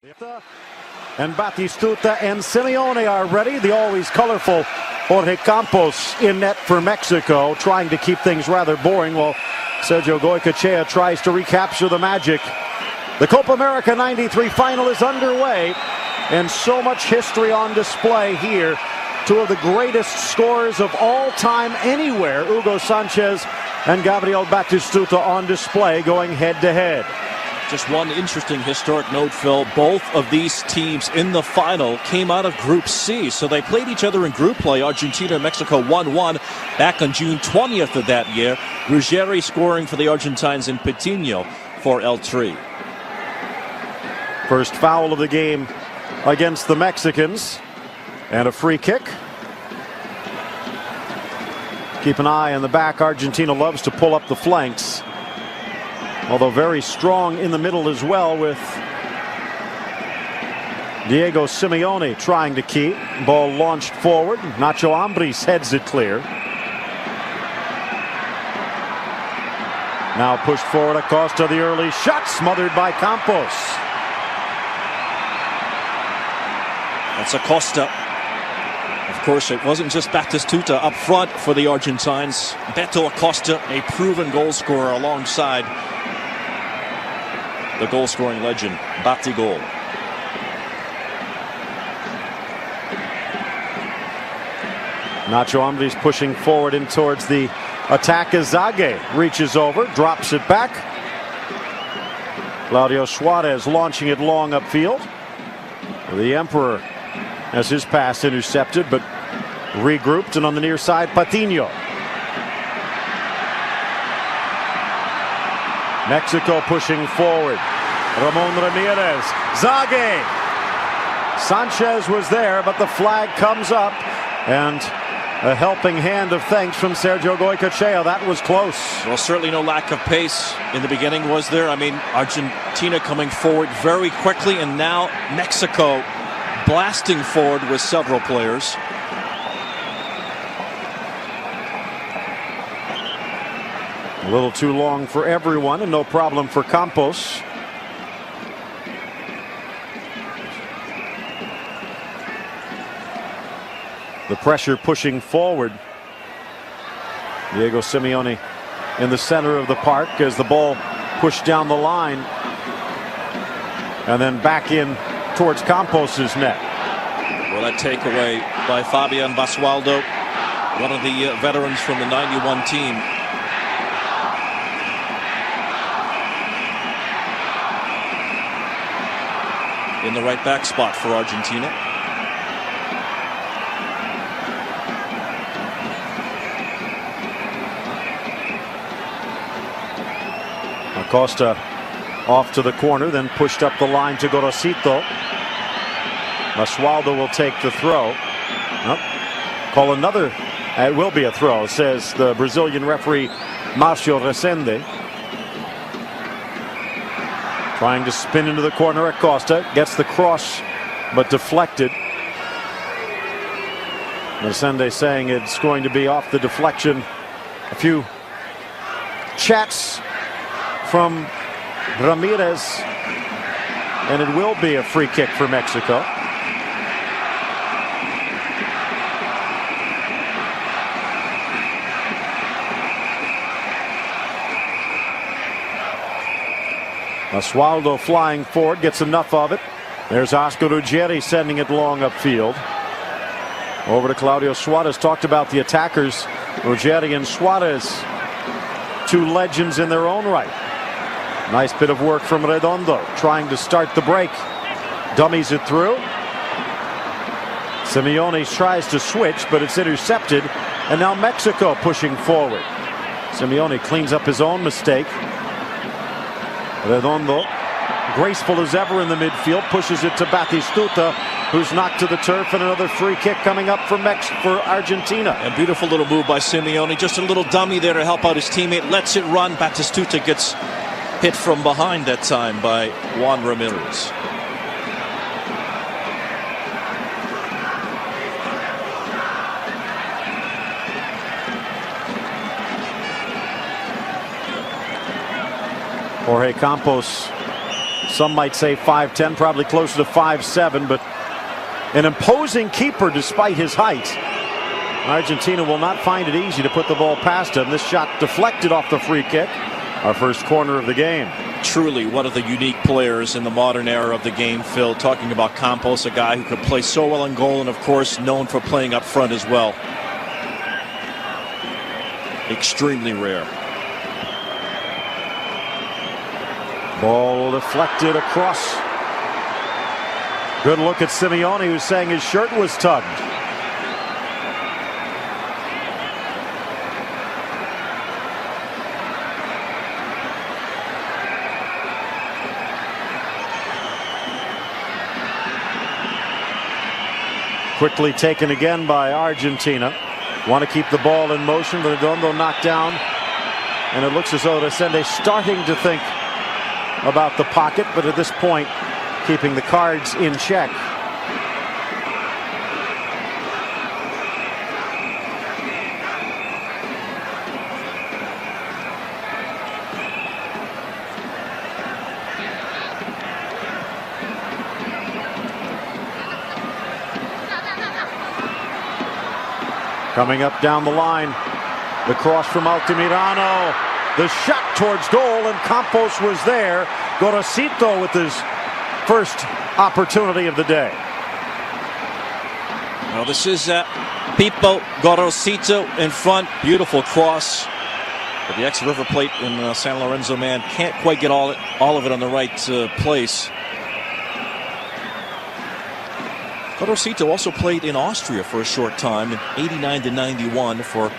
And Batistuta and Simeone are ready. The always colorful Jorge Campos in net for Mexico, trying to keep things rather boring while Sergio Goycochea tries to recapture the magic. The Copa América 93 final is underway, and so much history on display here. Two of the greatest scorers of all time anywhere, Hugo Sanchez and Gabriel Batistuta, on display going head-to-head. Just one interesting historic note, Phil. Both of these teams in the final came out of Group C. So they played each other in group play. Argentina and Mexico 1-1 back on June 20th of that year. Ruggeri scoring for the Argentines in Patiño for El Tri. First foul of the game against the Mexicans. And a free kick. Keep an eye on the back. Argentina loves to pull up the flanks, although very strong in the middle as well, with Diego Simeone trying to keep. Ball launched forward. Nacho Ambriz heads it clear. Now pushed forward. Acosta, the early shot, smothered by Campos. That's Acosta. Of course, it wasn't just Batistuta up front for the Argentines. Beto Acosta, a proven goal scorer alongside the goal-scoring legend, Batigol. Nacho Ambriz pushing forward in towards the attack as Zague reaches over, drops it back. Claudio Suarez launching it long upfield. The Emperor has his pass intercepted, but regrouped, and on the near side, Patiño. Mexico pushing forward. Ramon Ramirez. Zague. Sanchez was there, but the flag comes up, and a helping hand of thanks from Sergio Goycochea. That was close. Well, certainly no lack of pace in the beginning, was there? I mean, Argentina coming forward very quickly, and now Mexico blasting forward with several players. A little too long for everyone, and no problem for Campos. The pressure pushing forward. Diego Simeone in the center of the park as the ball pushed down the line, and then back in towards Campos's net. Well, that takeaway by Fabian Basualdo, one of the veterans from the '91 team. In the right back spot for Argentina. Acosta off to the corner, then pushed up the line to Gorosito. Basualdo will take the throw. Nope. Call another. It will be a throw, says the Brazilian referee Marcio Resende. Trying to spin into the corner. Acosta gets the cross, but deflected. Resende saying it's going to be off the deflection. A few chats from Ramirez, and it will be a free kick for Mexico. Basualdo flying forward, gets enough of it. There's Oscar Ruggeri sending it long upfield. Over to Claudio Suarez. Talked about the attackers, Ruggeri and Suarez, two legends in their own right. Nice bit of work from Redondo, trying to start the break. Dummies it through. Simeone tries to switch, but it's intercepted. And now Mexico pushing forward. Simeone cleans up his own mistake. Redondo, graceful as ever in the midfield, pushes it to Batistuta, who's knocked to the turf, and another free kick coming up for Argentina. A beautiful little move by Simeone, just a little dummy there to help out his teammate, lets it run. Batistuta gets hit from behind that time by Juan Ramirez. Jorge Campos Some might say 5'10", probably closer to 5'7", but an imposing keeper despite his height. Argentina will not find it easy to put the ball past him. This shot deflected off the free kick. Our first corner of the game. Truly one of the unique players in the modern era of the game, Phil. Talking about Campos, a guy who could play so well in goal and, of course, known for playing up front as well. Extremely rare. Ball deflected across. Good look at Simeone, who's saying his shirt was tugged. Quickly taken again by Argentina. Want to keep the ball in motion, but Redondo knocked down. And it looks as though Resende starting to think about the pocket, but at this point, keeping the cards in check. Coming up down the line, the cross from Altamirano, the shot towards goal, and Campos was there. Gorosito with his first opportunity of the day. Well, this is Pipo Gorosito in front. Beautiful cross. But the ex-River Plate and San Lorenzo man can't quite get all of it on the right place. Gorosito also played in Austria for a short time in 89-91 for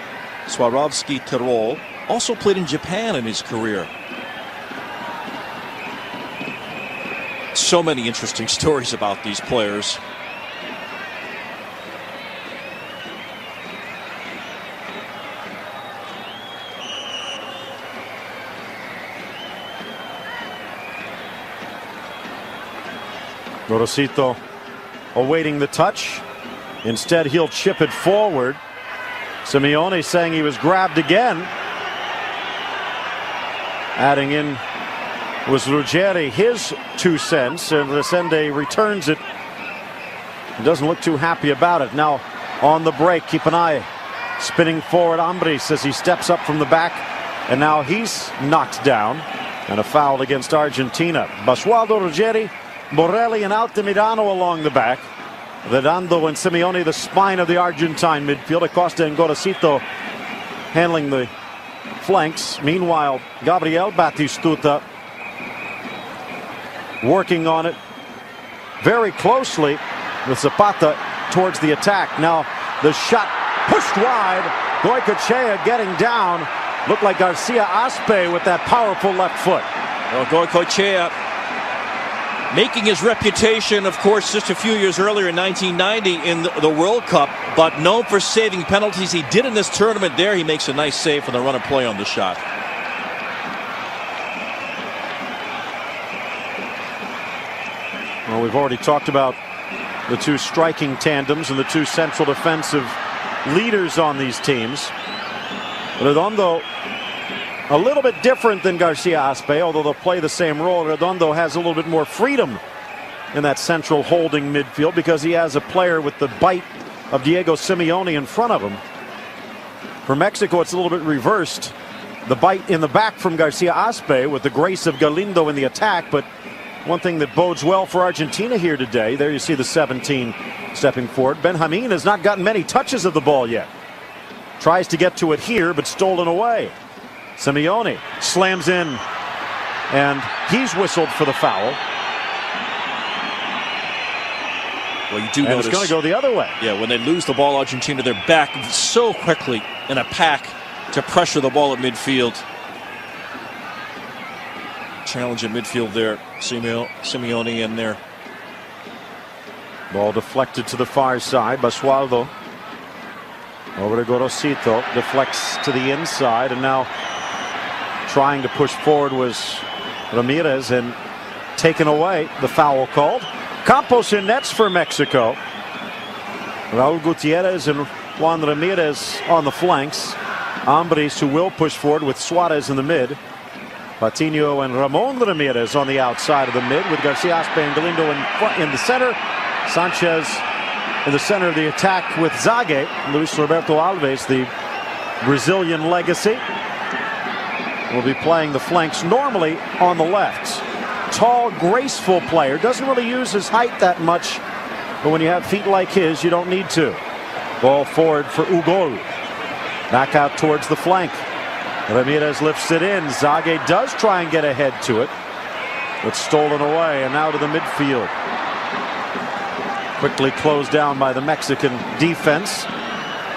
Swarovski Tirol. Also played in Japan in his career. So many interesting stories about these players. Gorosito awaiting the touch. Instead, he'll chip it forward. Simeone saying he was grabbed again. Adding in was Ruggeri, his 2 cents, and Resende returns it. He doesn't look too happy about it. Now on the break, keep an eye. Spinning forward, Ambris as he steps up from the back, and now he's knocked down. And a foul against Argentina. Basualdo, Ruggeri, Borelli, and Altamirano along the back. Redondo and Simeone, the spine of the Argentine midfield. Acosta and Gorosito handling the flanks. Meanwhile, Gabriel Batistuta working on it very closely with Zapata towards the attack. Now the shot pushed wide. Goycochea getting down. Looked like Garcia Aspe with that powerful left foot. Well, Goycochea making his reputation, of course, just a few years earlier in 1990 in the World Cup, but known for saving penalties. He did in this tournament there. He makes a nice save for the run of play on the shot. Well, we've already talked about the 2 striking tandems and the 2 central defensive leaders on these teams. Redondo, a little bit different than Garcia Aspe, although they'll play the same role. Redondo has a little bit more freedom in that central holding midfield because he has a player with the bite of Diego Simeone in front of him. For Mexico, it's a little bit reversed. The bite in the back from Garcia Aspe with the grace of Galindo in the attack. But one thing that bodes well for Argentina here today, there you see the 17 stepping forward. Benjamin has not gotten many touches of the ball yet. Tries to get to it here, but stolen away. Simeone slams in, and he's whistled for the foul. Well, you do notice it's going to go the other way. Yeah, when they lose the ball, Argentina, they're back so quickly in a pack to pressure the ball at midfield. Challenge at midfield there. Simeone in there. Ball deflected to the far side. Basualdo over to Gorosito. Deflects to the inside, and now trying to push forward was Ramirez, and taken away. The foul called. Campos in nets for Mexico. Raul Gutierrez and Juan Ramirez on the flanks. Ambris, who will push forward with Suarez in the mid. Partido and Ramon Ramirez on the outside of the mid, with Garcia Aspe and Galindo in the center. Sanchez in the center of the attack with Zage. Luis Roberto Alves, the Brazilian legacy, will be playing the flanks normally on the left. Tall, graceful player. Doesn't really use his height that much, but when you have feet like his, you don't need to. Ball forward for Ugol. Back out towards the flank. Ramirez lifts it in. Zage does try and get ahead to it. It's stolen away, and now to the midfield. Quickly closed down by the Mexican defense.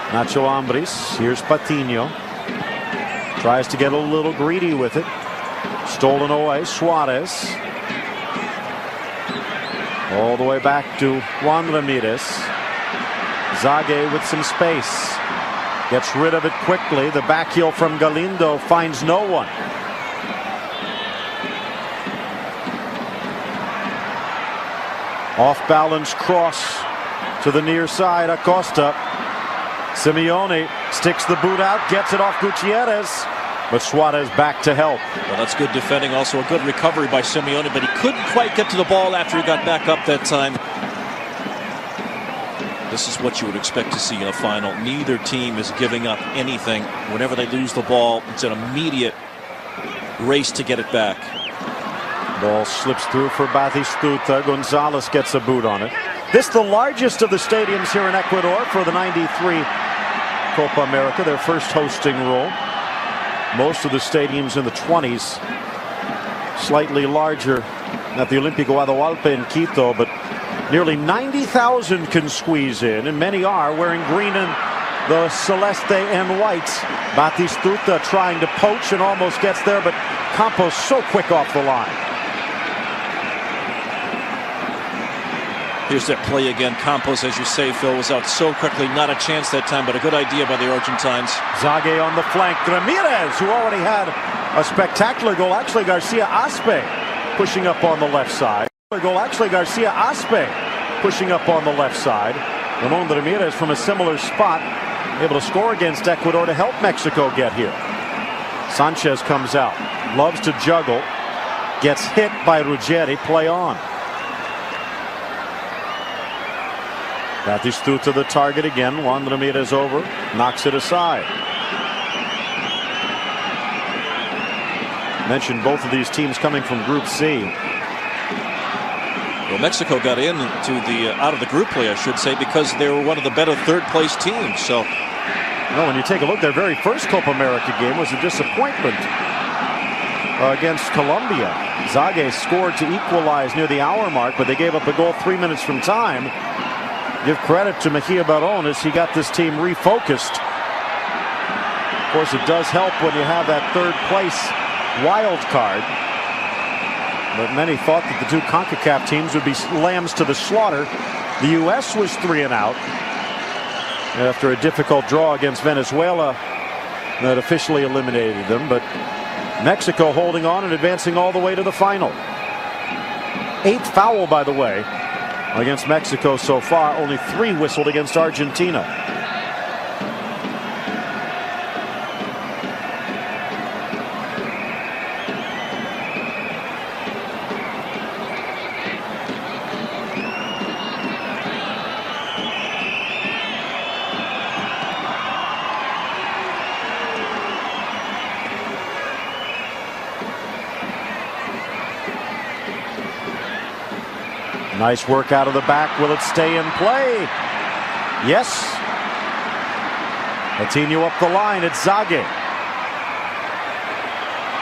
Nacho Ambriz. Here's Patiño. Tries to get a little greedy with it. Stolen away. Suarez. All the way back to Juan Ramirez. Zage with some space. Gets rid of it quickly. The back heel from Galindo finds no one. Off balance cross to the near side. Acosta. Simeone sticks the boot out, gets it off Gutierrez, but Suarez back to help. Well, that's good defending. Also a good recovery by Simeone, but he couldn't quite get to the ball after he got back up that time. This is what you would expect to see in a final. Neither team is giving up anything. Whenever they lose the ball, it's an immediate race to get it back. Ball slips through for Batistuta. Gonzalez gets a boot on it. This is the largest of the stadiums here in Ecuador for the '93 Copa America, their first hosting role. Most of the stadiums in the 20s, slightly larger at the Olímpico Atahualpa in Quito, but nearly 90,000 can squeeze in, and many are wearing green and the celeste and white. Batistuta trying to poach and almost gets there, but Campos so quick off the line. Here's that play again. Campos, as you say, Phil, was out so quickly. Not a chance that time, but a good idea by the Argentines. Zage on the flank. Ramirez, who already had a spectacular goal. Actually, Garcia Aspe pushing up on the left side. Garcia Aspe pushing up on the left side. Ramon Ramirez from a similar spot, able to score against Ecuador to help Mexico get here. Sanchez comes out, loves to juggle, gets hit by Ruggeri. Play on. Batistuta the target again. Juan Ramirez over, knocks it aside. Mentioned both of these teams coming from Group C. Well, Mexico got in to the out of the group play, I should say, because they were one of the better third-place teams. So, when you take a look, their very first Copa America game was a disappointment against Colombia. Zage scored to equalize near the hour mark, but they gave up a goal 3 minutes from time. Give credit to Mejia Barón as he got this team refocused. Of course, it does help when you have that third-place wild card. But many thought that the two CONCACAF teams would be lambs to the slaughter. The U.S. was 3 and out after a difficult draw against Venezuela that officially eliminated them. But Mexico holding on and advancing all the way to the final. 8th foul, by the way, against Mexico so far. Only 3 whistled against Argentina. Nice work out of the back. Will it stay in play? Yes. Patiño up the line. It's Zage.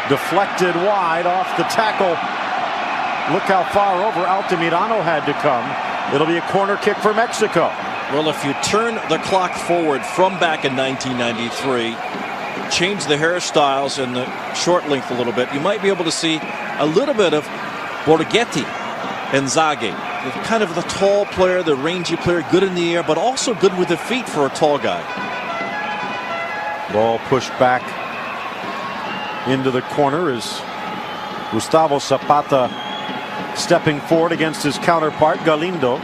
Deflected wide off the tackle. Look how far over Altamirano had to come. It'll be a corner kick for Mexico. Well, if you turn the clock forward from back in 1993, change the hairstyles and the short length a little bit, you might be able to see a little bit of Borghetti and Zage. Kind of the tall player, the rangy player, good in the air, but also good with the feet for a tall guy. Ball pushed back into the corner as Gustavo Zapata stepping forward against his counterpart, Galindo.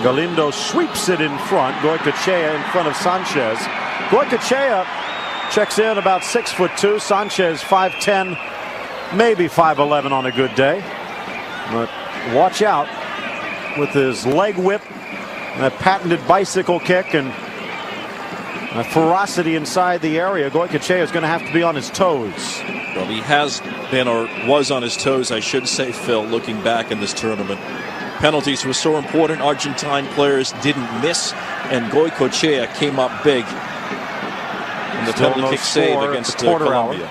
Galindo sweeps it in front. Goycochea in front of Sanchez. Goycochea checks in about 6'2". Sanchez 5'10", maybe 5'11" on a good day. But watch out with his leg whip, that patented bicycle kick, and a ferocity inside the area. Goycochea is going to have to be on his toes. Well, he has been, or was on his toes, I should say, Phil, looking back in this tournament. Penalties were so important. Argentine players didn't miss, and Goycochea came up big in the penalty kick save against Colombia.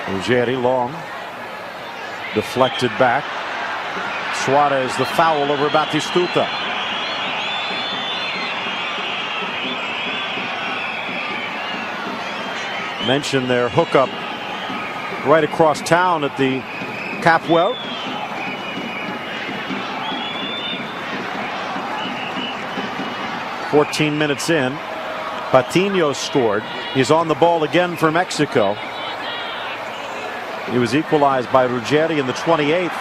Ruggeri long. Deflected back. Suarez the foul over Batistuta. Mentioned their hookup right across town at the Capwell. "14 minutes in, Patiño scored. He's on the ball again for Mexico. He was equalized by Ruggeri in the 28th.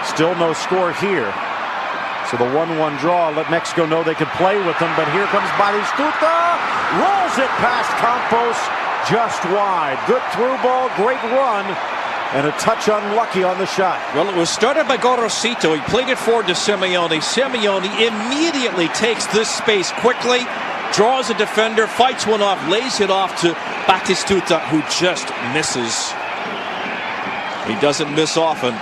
Still no score here. So the 1-1 draw let Mexico know they could play with them. But here comes Batistuta. Rolls it past Campos. Just wide. Good through ball. Great run. And a touch unlucky on the shot. Well, it was started by Gorosito. He played it forward to Simeone. Simeone immediately takes this space quickly, draws a defender, fights one off, lays it off to Batistuta, who just misses. He doesn't miss often.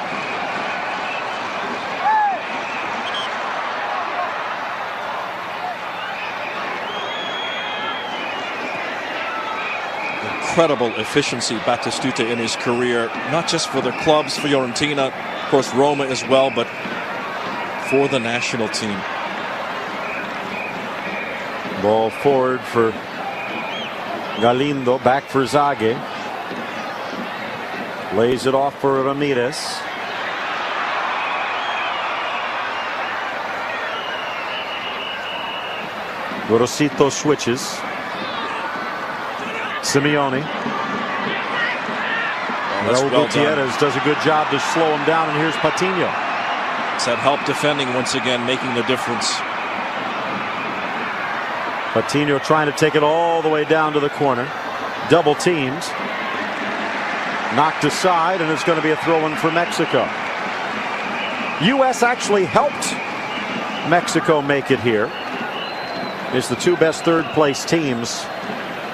Incredible efficiency, Batistuta, in his career, not just for their clubs, for Fiorentina, of course Roma as well, but for the national team. Ball forward for Galindo, back for Zage. Lays it off for Ramirez. Gorosito switches. Simeone. Raul Gutierrez does a good job to slow him down, and here's Patiño. It's that help defending once again making the difference. Patiño trying to take it all the way down to the corner. Double teamed. Knocked aside, and it's going to be a throw-in for Mexico. U.S. actually helped Mexico make it here. It's the two best third-place teams.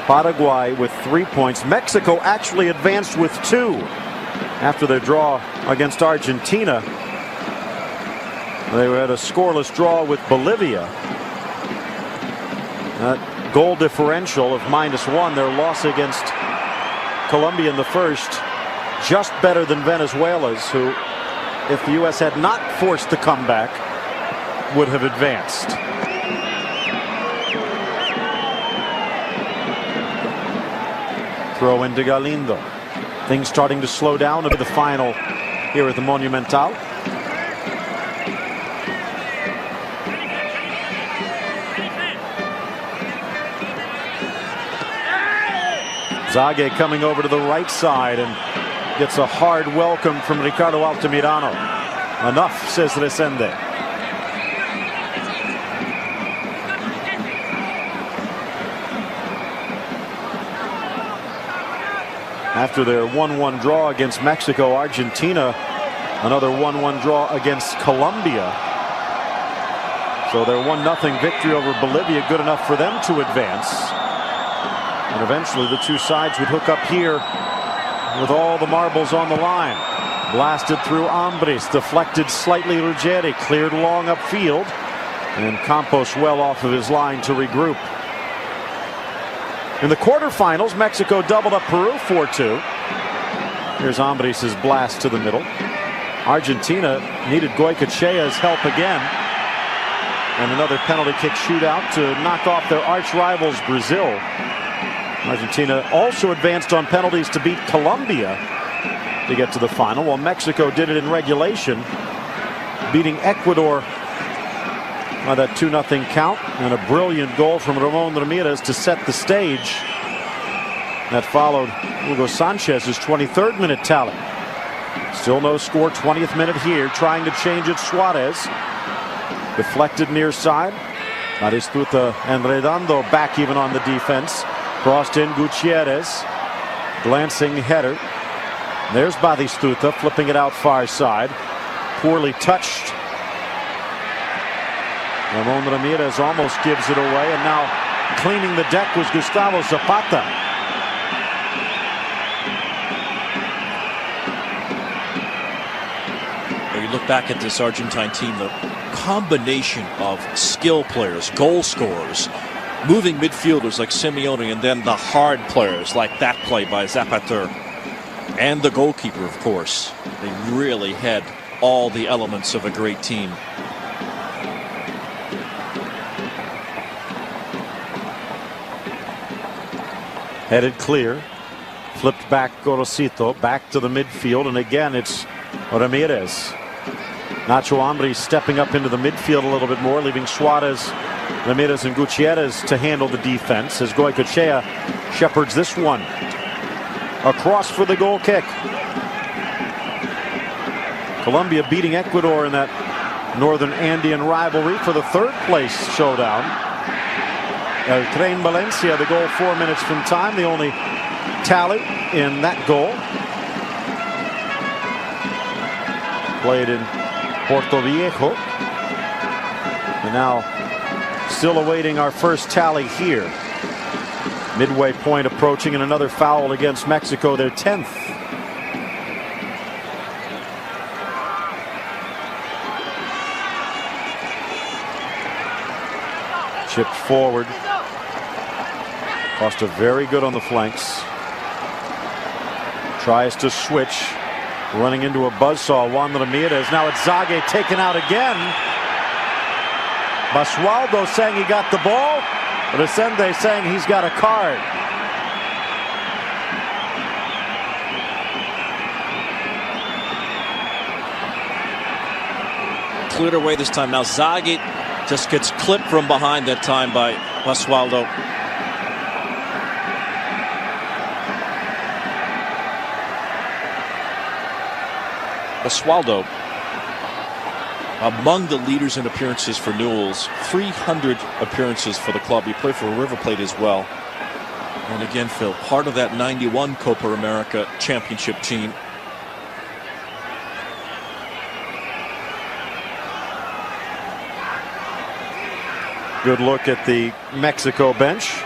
Paraguay with 3 points. Mexico actually advanced with 2 after their draw against Argentina. They had a scoreless draw with Bolivia. That goal differential of -1. Their loss against Colombia in the first, just better than Venezuela's, who, if the U.S. had not forced the comeback, would have advanced. Throw into Galindo. Things starting to slow down into the final here at the Monumental. Zage coming over to the right side and gets a hard welcome from Ricardo Altamirano. Enough, says Resende. After their 1-1 draw against Mexico, Argentina, another 1-1 draw against Colombia. So their 1-0 victory over Bolivia, good enough for them to advance. And eventually the two sides would hook up here with all the marbles on the line. Blasted through Ambris, deflected slightly Ruggeri, cleared long upfield, and Campos well off of his line to regroup. In the quarterfinals, Mexico doubled up Peru 4-2. Here's Ambris' blast to the middle. Argentina needed Goycochea's help again. And another penalty kick shootout to knock off their arch rivals, Brazil. Argentina also advanced on penalties to beat Colombia to get to the final, while Mexico did it in regulation, beating Ecuador by that 2-0 count, and a brilliant goal from Ramon Ramirez to set the stage. That followed Hugo Sanchez's 23rd minute tally. Still no score, 20th minute here, trying to change it. Suarez deflected near side. Batistuta and Redondo back even on the defense. Crossed in Gutierrez. Glancing header. There's Batistuta flipping it out far side. Poorly touched. Ramon Ramirez almost gives it away, and now cleaning the deck was Gustavo Zapata. You look back at this Argentine team, the combination of skill players, goal scorers, moving midfielders like Simeone, and then the hard players like that play by Zapata, and the goalkeeper, of course. They really had all the elements of a great team. Headed clear. Flipped back Gorosito. Back to the midfield. And again, it's Ramirez. Nacho Ambriz stepping up into the midfield a little bit more, leaving Suarez, Ramirez, and Gutierrez to handle the defense as Goicoechea shepherds this one. Across for the goal kick. Colombia beating Ecuador in that Northern Andean rivalry for the third place showdown. El Tren Valencia, the goal 4 minutes from time, the only tally in that goal. Played in Porto Viejo. And now still awaiting our first tally here. Midway point approaching, and another foul against Mexico, their 10th. Chipped forward. Costa very good on the flanks. Tries to switch. Running into a buzzsaw. Juan Ramirez. Now it's Zague taken out again. Basualdo saying he got the ball. Resende saying he's got a card. Cleared away this time. Now Zague just gets clipped from behind that time by Basualdo. Basualdo, among the leaders in appearances for Newell's, 300 appearances for the club. He played for River Plate as well. And again, Phil, part of that 91 Copa America championship team. Good look at the Mexico bench.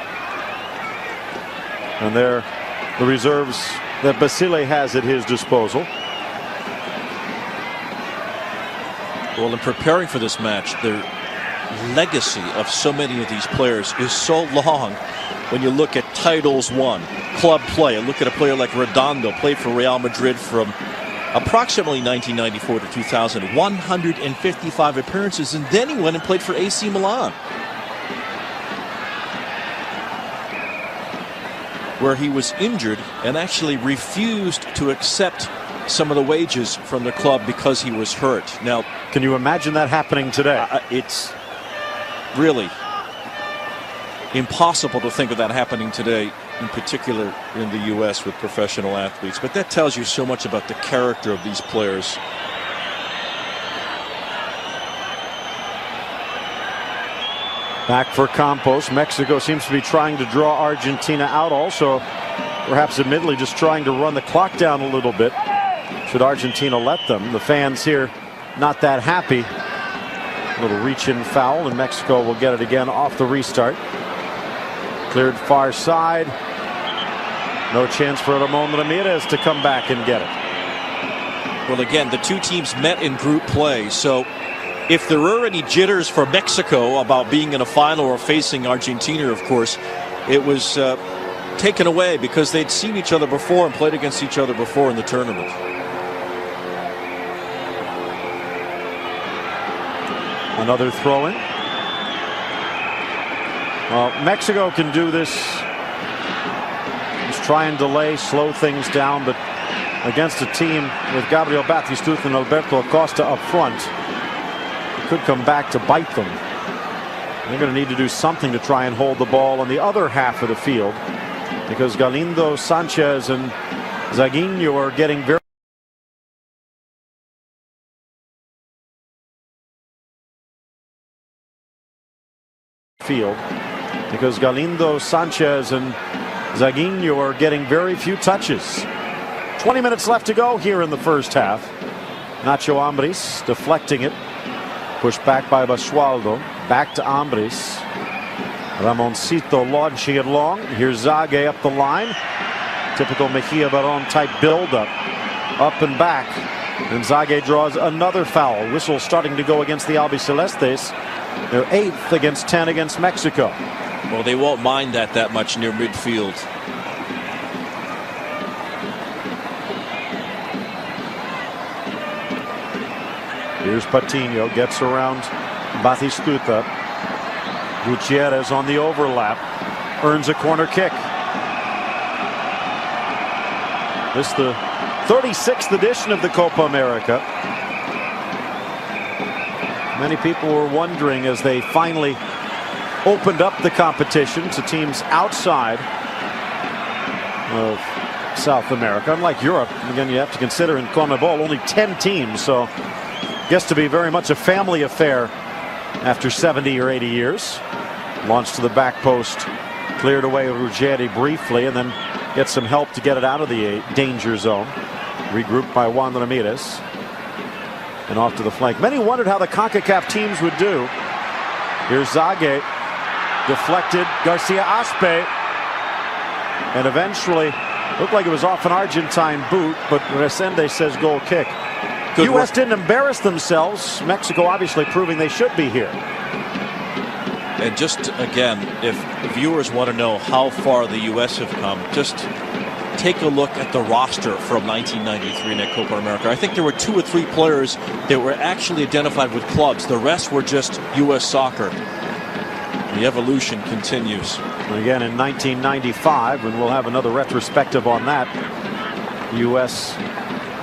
And there, the reserves that Basile has at his disposal. Well, in preparing for this match, their legacy of so many of these players is so long. When you look at titles won, club play, look at a player like Redondo, played for Real Madrid from approximately 1994 to 2000, 155 appearances, and then he went and played for AC Milan, where he was injured and actually refused to accept some of the wages from the club because he was hurt. Now, can you imagine that happening today? It's really impossible to think of that happening today, in particular in the U.S. with professional athletes. But that tells you so much about the character of these players. Back for Campos. Mexico seems to be trying to draw Argentina out, also perhaps admittedly just trying to run the clock down a little bit. Should Argentina let them? The fans here not that happy. A little reach-in foul, and Mexico will get it again off the restart. Cleared far side. No chance for Ramon Ramirez to come back and get it. Well, again, the two teams met in group play, so if there were any jitters for Mexico about being in a final or facing Argentina, of course, it was taken away because they'd seen each other before and played against each other before in the tournament. Another throw-in. Well, Mexico can do this. Just try and delay, slow things down, but against a team with Gabriel Batistuta and Alberto Acosta up front, it could come back to bite them. They're going to need to do something to try and hold the ball on the other half of the field, because Galindo, Sanchez, and Zaguinho are getting very field, because Galindo, Sanchez, and Zaguinho are getting very few touches. 20 minutes left to go here in the first half. Nacho Ambriz deflecting it. Pushed back by Basualdo. Back to Ambriz. Ramoncito launching it long. Here's Zague up the line. Typical Mejia Barón type build-up. Up and back. And Zague draws another foul. Whistle starting to go against the Albicelestes. They're 8th against 10 against Mexico. Well, they won't mind that much near midfield. Here's Patino, gets around Batistuta. Gutierrez on the overlap, earns a corner kick. This is the 36th edition of the Copa America. Many people were wondering as they finally opened up the competition to teams outside of South America. Unlike Europe, again, you have to consider in CONMEBOL only 10 teams, so gets to be very much a family affair after 70 or 80 years. Launched to the back post, cleared away Ruggeri briefly, and then gets some help to get it out of the danger zone. Regrouped by Juan Ramirez. And off to the flank. Many wondered how the CONCACAF teams would do. Here's Zague. Deflected. Garcia Aspe. And eventually, looked like it was off an Argentine boot, but Resende says goal kick. Good U.S. work. didn't embarrass themselves. Mexico obviously proving they should be here. And just again, if viewers want to know how far the U.S. have come, just take a look at the roster from 1993 in that Copa America. I think there were 2 or 3 players that were actually identified with clubs. The rest were just U.S. soccer. The evolution continues. And again in 1995, and we'll have another retrospective on that, the U.S.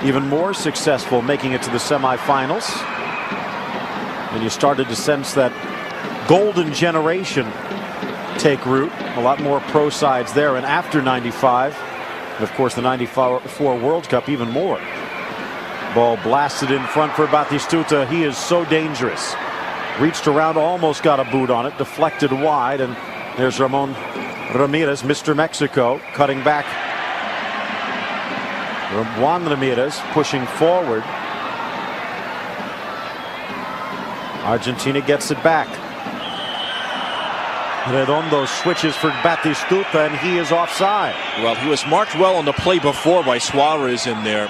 even more successful, making it to the semifinals. And you started to sense that golden generation take root. A lot more pro sides there. And after 95, and of course the 94 World Cup, even more. Ball blasted in front for Batistuta. He is so dangerous. Reached around, almost got a boot on it, deflected wide, and there's Ramon Ramirez, Mr. Mexico, cutting back. Juan Ramirez pushing forward. Argentina gets it back. Redondo switches for Batistuta, and he is offside. Well, he was marked well on the play before by Suarez in there.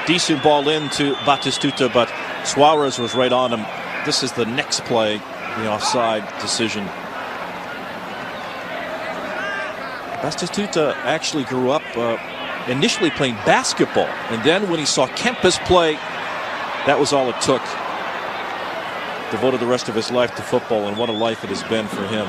Decent ball in to Batistuta, but Suarez was right on him. This is the next play, the offside decision. Batistuta actually grew up initially playing basketball, and then when he saw Kempes play, that was all it took. Devoted the rest of his life to football, and what a life it has been for him.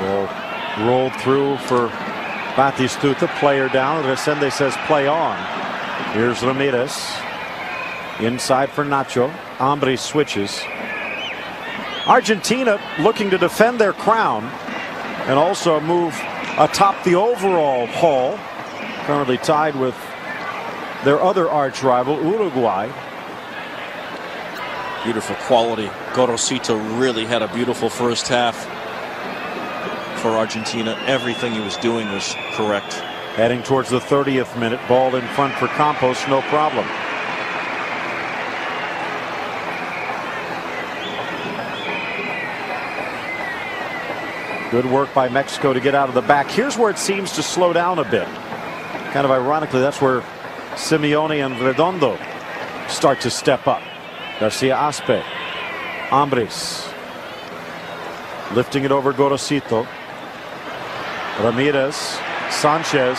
Ball rolled through for Batistuta, player down. Resende says play on. Here's Ramirez. Inside for Nacho. Ambriz switches. Argentina looking to defend their crown and also move atop the overall haul. Currently tied with their other arch rival, Uruguay. Beautiful quality. Gorosito really had a beautiful first half for Argentina. Everything he was doing was correct. Heading towards the 30th minute. Ball in front for Campos, no problem. Good work by Mexico to get out of the back. Here's where it seems to slow down a bit. Kind of ironically, that's where Simeone and Redondo start to step up. Garcia Aspe. Ambriz. Lifting it over Gorosito. Ramirez. Sanchez.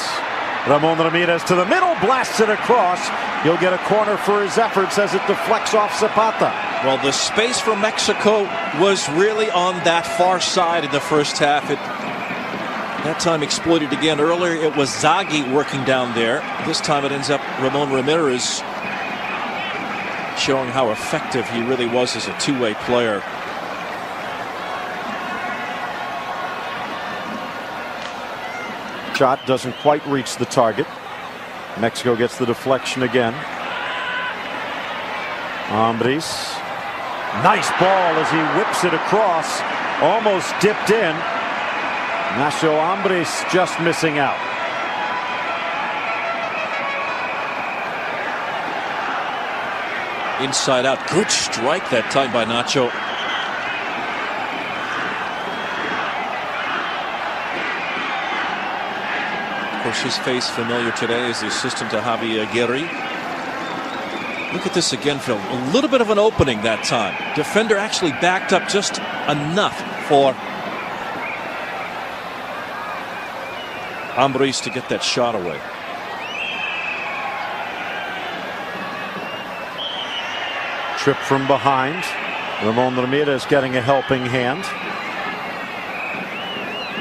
Ramon Ramirez to the middle. Blasts it across. He'll get a corner for his efforts as it deflects off Zapata. Well, the space for Mexico was really on that far side in the first half. It that time exploited again. Earlier it was Zague working down there. This time it ends up Ramon Ramirez showing how effective he really was as a two-way player. Shot doesn't quite reach the target. Mexico gets the deflection again. Ambris. Nice ball as he whips it across. Almost dipped in. Nacho Ambris just missing out. Inside out. Good strike that time by Nacho. Of course, his face familiar today as the assistant to Javi Aguirre. Look at this again, Phil. A little bit of an opening that time. Defender actually backed up just enough for Ambris to get that shot away. Trip from behind. Ramon Ramirez getting a helping hand.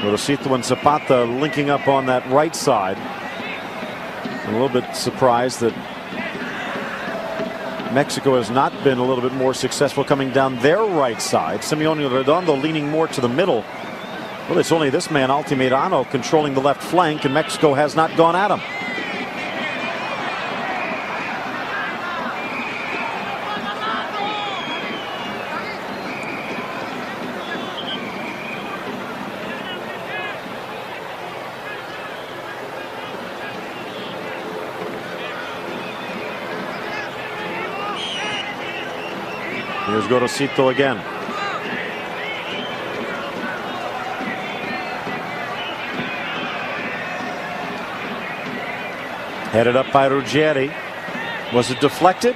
Rosito and Zapata linking up on that right side. I'm a little bit surprised that Mexico has not been a little bit more successful coming down their right side. Simeone Redondo leaning more to the middle. Well, it's only this man, Altamirano, controlling the left flank, and Mexico has not gone at him. Here's Gorosito again. Headed up by Ruggieri. Was it deflected?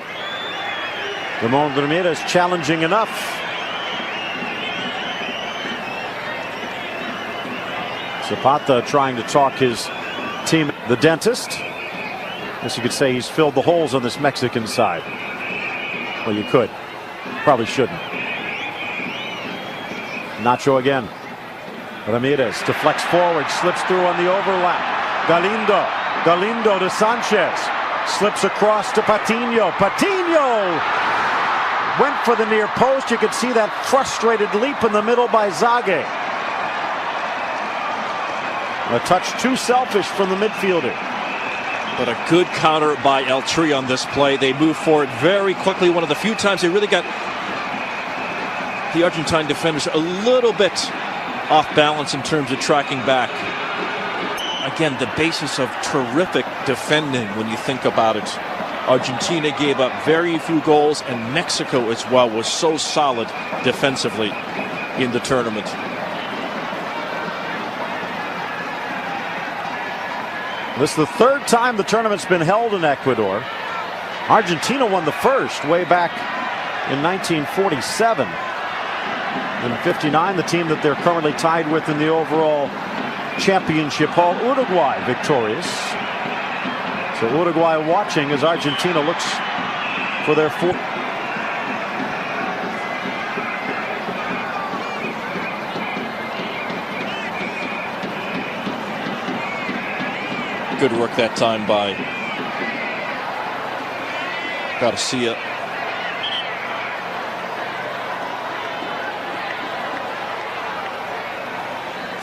Ramon Ramirez challenging enough. Zapata trying to talk his team, the dentist. Guess you could say he's filled the holes on this Mexican side. Well, you could. Probably shouldn't. Nacho again. Ramirez deflects forward, slips through on the overlap. Galindo to Sanchez. Slips across to Patino. Patino went for the near post. You could see that frustrated leap in the middle by Zage. A touch too selfish from the midfielder. But a good counter by El Tri on this play. They move forward very quickly. One of the few times they really got the Argentine defenders a little bit off balance in terms of tracking back. Again, the basis of terrific defending when you think about it. Argentina gave up very few goals, and Mexico as well was so solid defensively in the tournament. This is the third time the tournament's been held in Ecuador. Argentina won the first way back in 1947. In 59, the team that they're currently tied with in the overall championship hall, Uruguay, victorious. So Uruguay watching as Argentina looks for their fourth. Good work that time by Garcia.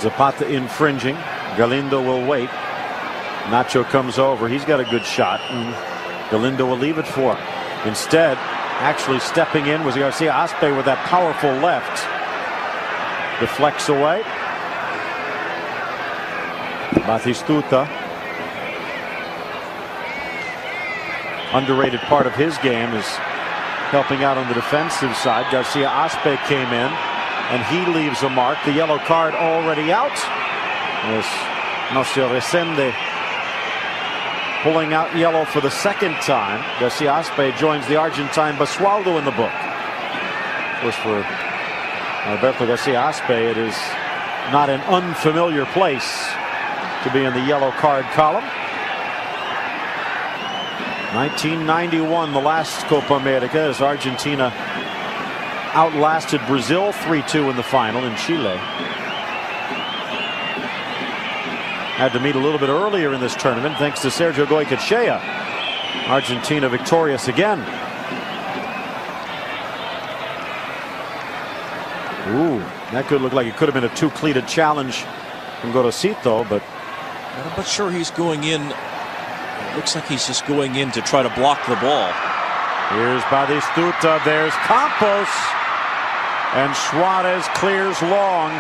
Zapata infringing. Galindo will wait. Nacho comes over. He's got a good shot, and Galindo will leave it for him. Instead, actually stepping in was Garcia Aspe with that powerful left. Deflects away. Batistuta. Underrated part of his game is helping out on the defensive side. Garcia Aspe came in, and he leaves a mark. The yellow card already out. As Nocio Resende pulling out yellow for the second time. Garcia Aspe joins the Argentine Basualdo in the book. Of course, for Alberto Garcia Aspe, it is not an unfamiliar place to be in the yellow card column. 1991, the last Copa America, as Argentina outlasted Brazil 3-2 in the final in Chile. Had to meet a little bit earlier in this tournament thanks to Sergio Goycochea. Argentina victorious again. Ooh, that could look like it could have been a two-cleated challenge from Gorosito, but I'm not sure he's going in Looks like he's just going in to try to block the ball. Here's Batistuta. There's Campos. And Suarez clears long.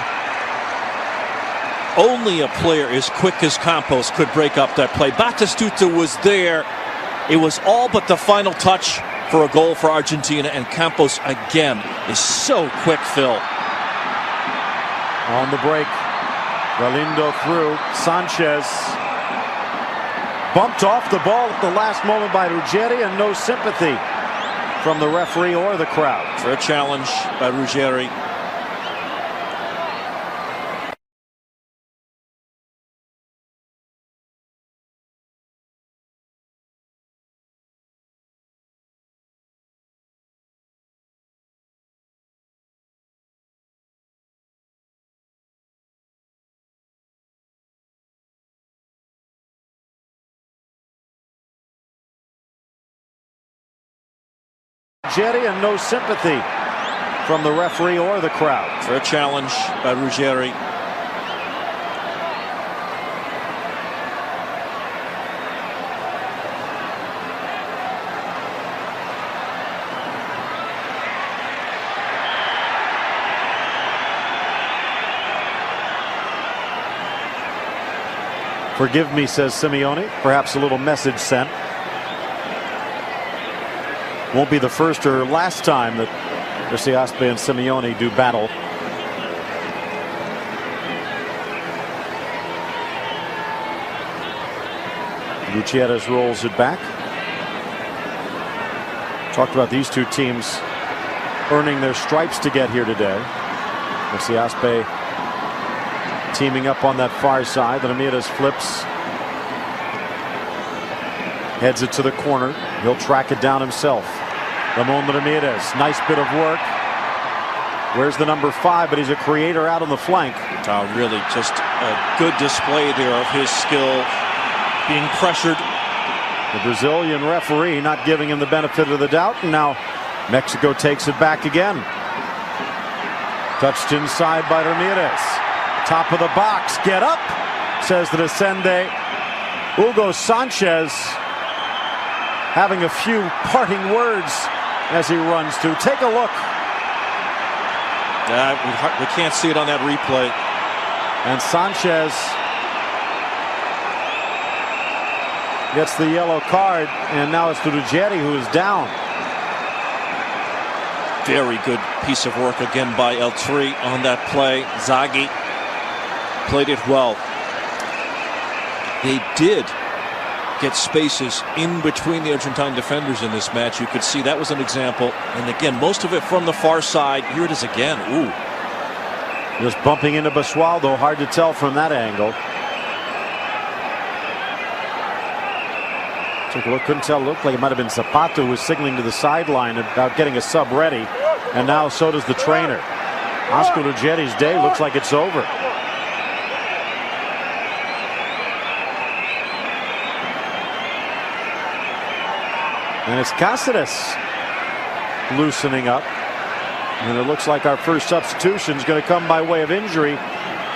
Only a player as quick as Campos could break up that play. Batistuta was there. It was all but the final touch for a goal for Argentina. And Campos, again, is so quick, Phil. On the break. Galindo through. Sanchez. Bumped off the ball at the last moment by Ruggeri, and no sympathy from the referee or the crowd. For a challenge by Ruggeri. Ruggeri, and no sympathy from the referee or the crowd. For a challenge by Ruggeri. Forgive me, says Simeone. Perhaps a little message sent. Won't be the first or last time that Aspe and Simeone do battle. Gutierrez rolls it back. Talked about these two teams earning their stripes to get here today. Aspe teaming up on that far side. The Ramirez flips. Heads it to the corner. He'll track it down himself. Ramon Ramirez, nice bit of work. Where's the number 5? But he's a creator out on the flank. Really just a good display there of his skill, being pressured. The Brazilian referee not giving him the benefit of the doubt, and now Mexico takes it back again. Touched inside by Ramirez. Top of the box, get up, says the Descende. Hugo Sanchez having a few parting words as he runs to. Take a look. We can't see it on that replay. And Sanchez gets the yellow card, and now it's Ruggeri who is down. Very good piece of work again by El Tri on that play. Zaghi played it well. They did get spaces in between the Argentine defenders in this match. You could see that was an example. And again, most of it from the far side. Here it is again. Ooh. Just bumping into Basualdo. Hard to tell from that angle. Took a look. Couldn't tell. Looked like it might have been Zapata who was signaling to the sideline about getting a sub ready. And now so does the trainer. Oscar Ruggeri's day looks like it's over. And it's Cáceres loosening up. And it looks like our first substitution is going to come by way of injury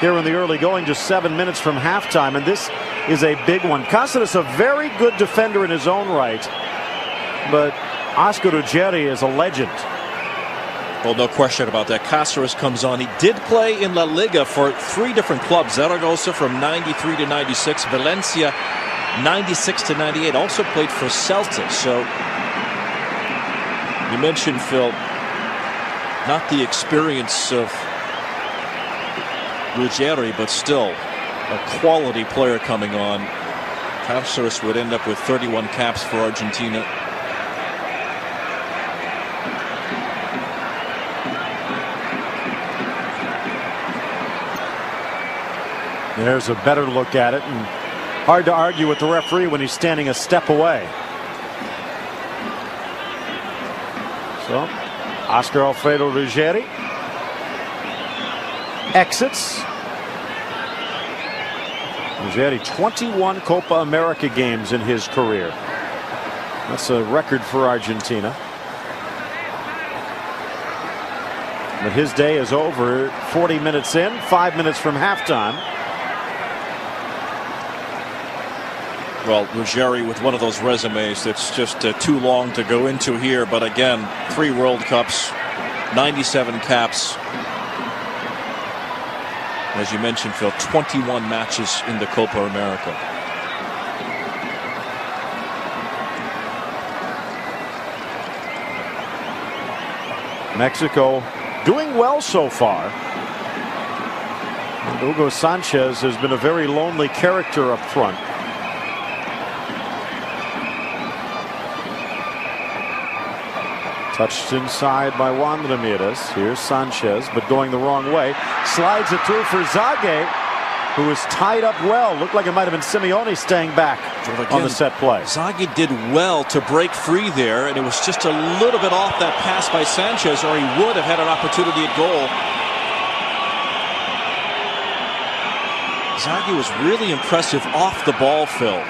here in the early going, just 7 minutes from halftime. And this is a big one. Cáceres, a very good defender in his own right. But Oscar Ruggeri is a legend. Well, no question about that. Cáceres comes on. He did play in La Liga for 3 different clubs. Zaragoza from 93 to 96. Valencia 96 to 98. Also played for Celta. So you mentioned, Phil, not the experience of Ruggeri, but still a quality player coming on. Cáceres would end up with 31 caps for Argentina. There's a better look at it, and hard to argue with the referee when he's standing a step away. So, Oscar Alfredo Ruggeri exits. Ruggeri, 21 Copa America games in his career. That's a record for Argentina. But his day is over. 40 minutes in, 5 minutes from halftime. Well, Ruggieri with one of those resumes that's just too long to go into here. But again, 3 World Cups, 97 caps. As you mentioned, Phil, 21 matches in the Copa America. Mexico doing well so far. And Hugo Sanchez has been a very lonely character up front. Touched inside by Juan Ramirez. Here's Sanchez, but going the wrong way. Slides it through for Zage, who was tied up well. Looked like it might have been Simeone staying back on the set play. Zage did well to break free there, and it was just a little bit off that pass by Sanchez, or he would have had an opportunity at goal. Zage was really impressive off the ball, Phil.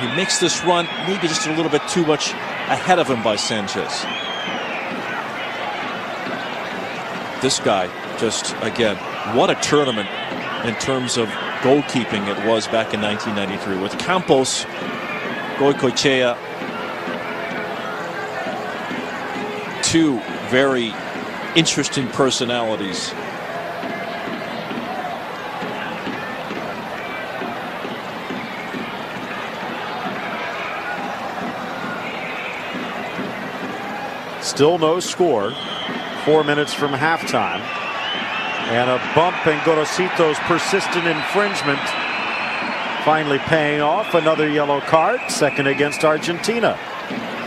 He makes this run maybe just a little bit too much ahead of him by Sanchez. This guy, just again, what a tournament in terms of goalkeeping it was back in 1993 with Campos, Goicoechea, 2 very interesting personalities. Still no score. 4 minutes from halftime. And a bump in Gorosito's persistent infringement finally paying off. Another yellow card, second against Argentina.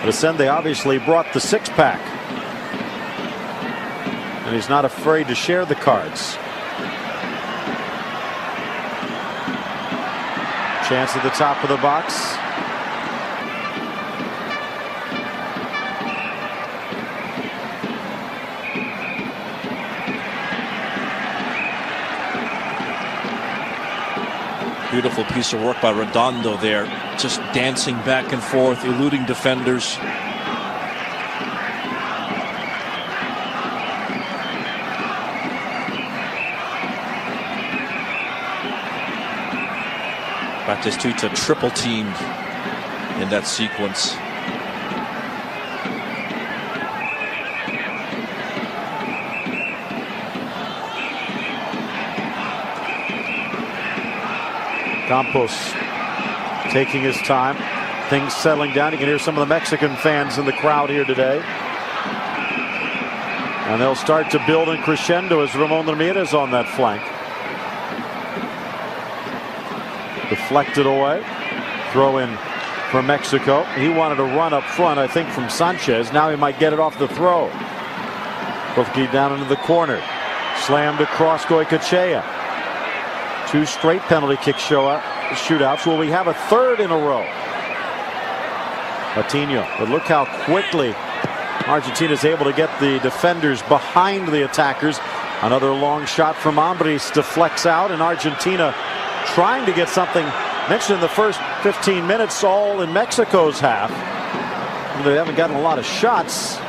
Resende obviously brought the 6-pack. And he's not afraid to share the cards. Chance at the top of the box. Beautiful piece of work by Redondo there, just dancing back and forth, eluding defenders. Batistuta triple teamed in that sequence. Campos taking his time. Things settling down. You can hear some of the Mexican fans in the crowd here today. And they'll start to build in crescendo as Ramon Ramirez on that flank. Deflected away. Throw in for Mexico. He wanted a run up front, I think, from Sanchez. Now he might get it off the throw. Kofke down into the corner. Slammed across Goicoechea. 2 straight penalty kick shootouts. Will we have a third in a row? Patiño. But look how quickly Argentina is able to get the defenders behind the attackers. Another long shot from Ambris deflects out, and Argentina trying to get something. Mentioned in the first 15 minutes, all in Mexico's half. They haven't gotten a lot of shots.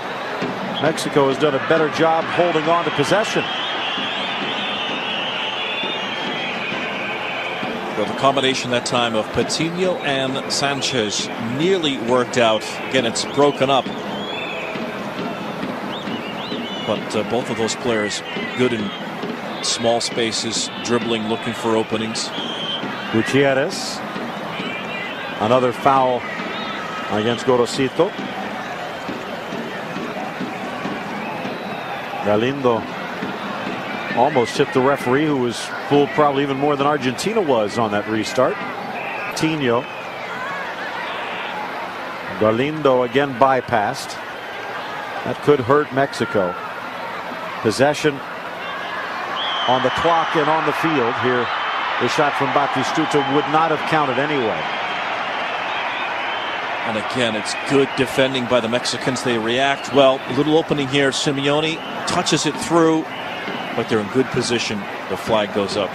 Mexico has done a better job holding on to possession. Well, the combination that time of Patiño and Sanchez nearly worked out. Again, it's broken up. But both of those players good in small spaces, dribbling, looking for openings. Gutierrez. Another foul against Gorosito. Galindo almost hit the referee, who was fooled probably even more than Argentina was on that restart. Tino. Galindo again bypassed. That could hurt Mexico. Possession on the clock and on the field here. The shot from Batistuta would not have counted anyway. And again, it's good defending by the Mexicans. They react well. A little opening here. Simeone touches it through, but they're in good position. The flag goes up.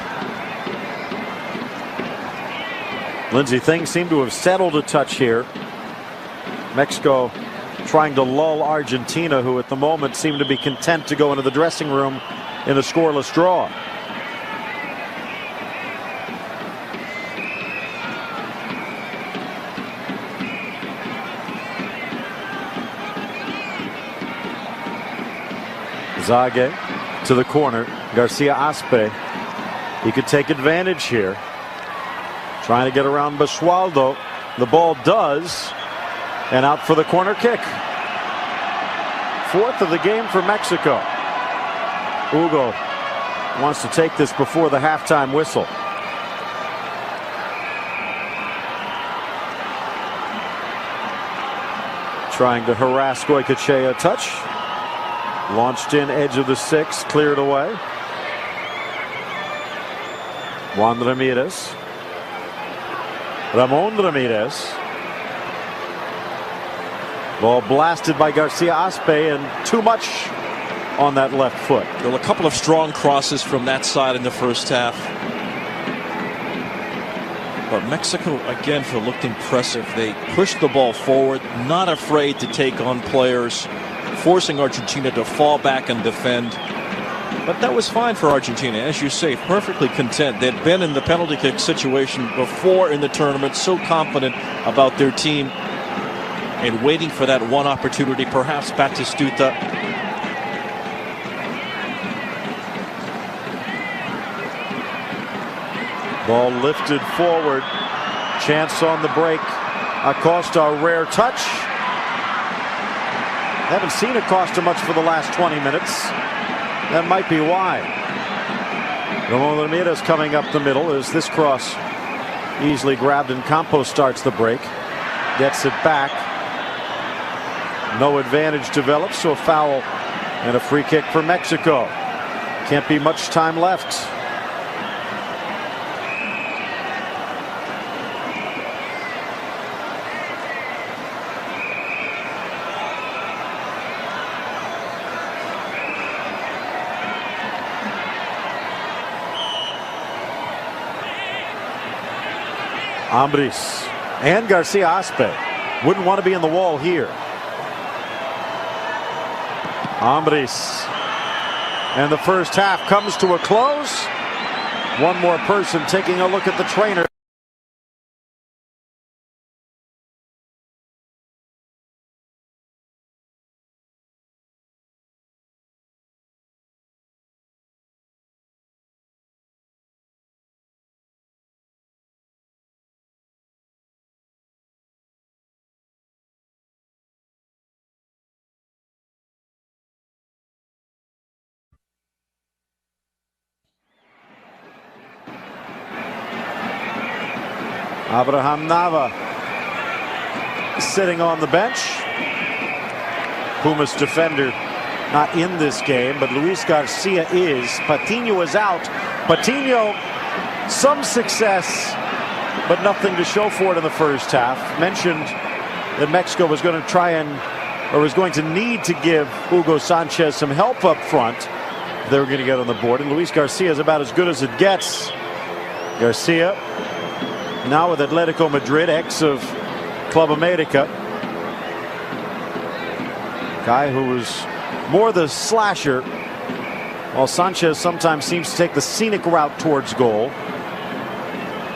Lindsay, things seem to have settled a touch here. Mexico trying to lull Argentina, who at the moment seem to be content to go into the dressing room in a scoreless draw. Zague to the corner. Garcia Aspe. He could take advantage here. Trying to get around Basualdo. The ball does. And out for the corner kick. Fourth of the game for Mexico. Hugo wants to take this before the halftime whistle. Trying to harass Goycochea. Touch. Launched in, edge of the 6, cleared away. Juan Ramirez. Ramon Ramirez. Ball blasted by Garcia Aspe, and too much on that left foot. There were a couple of strong crosses from that side in the first half. But Mexico again looked impressive. They pushed the ball forward, not afraid to take on players, forcing Argentina to fall back and defend. But that was fine for Argentina, as you say, perfectly content. They'd been in the penalty kick situation before in the tournament, so confident about their team and waiting for that one opportunity, perhaps Batistuta. Ball lifted forward. Chance on the break. Acosta, a rare touch. Haven't seen Acosta much for the last 20 minutes. That might be why. Ramon Ramirez coming up the middle as this cross easily grabbed, and Campos starts the break. Gets it back. No advantage develops, so a foul and a free kick for Mexico. Can't be much time left. Ambris and Garcia Aspe wouldn't want to be in the wall here. Ambris, and the first half comes to a close. One more person taking a look at the trainer. Abraham Nava sitting on the bench. Pumas defender not in this game, but Luis Garcia is. Patino is out. Patino, some success, but nothing to show for it in the first half. Mentioned that Mexico was going to try and, or was going to need to give Hugo Sanchez some help up front if they were going to get on the board. And Luis Garcia is about as good as it gets. Garcia now with Atletico Madrid, ex of Club América. Guy who was more the slasher, while Sanchez sometimes seems to take the scenic route towards goal.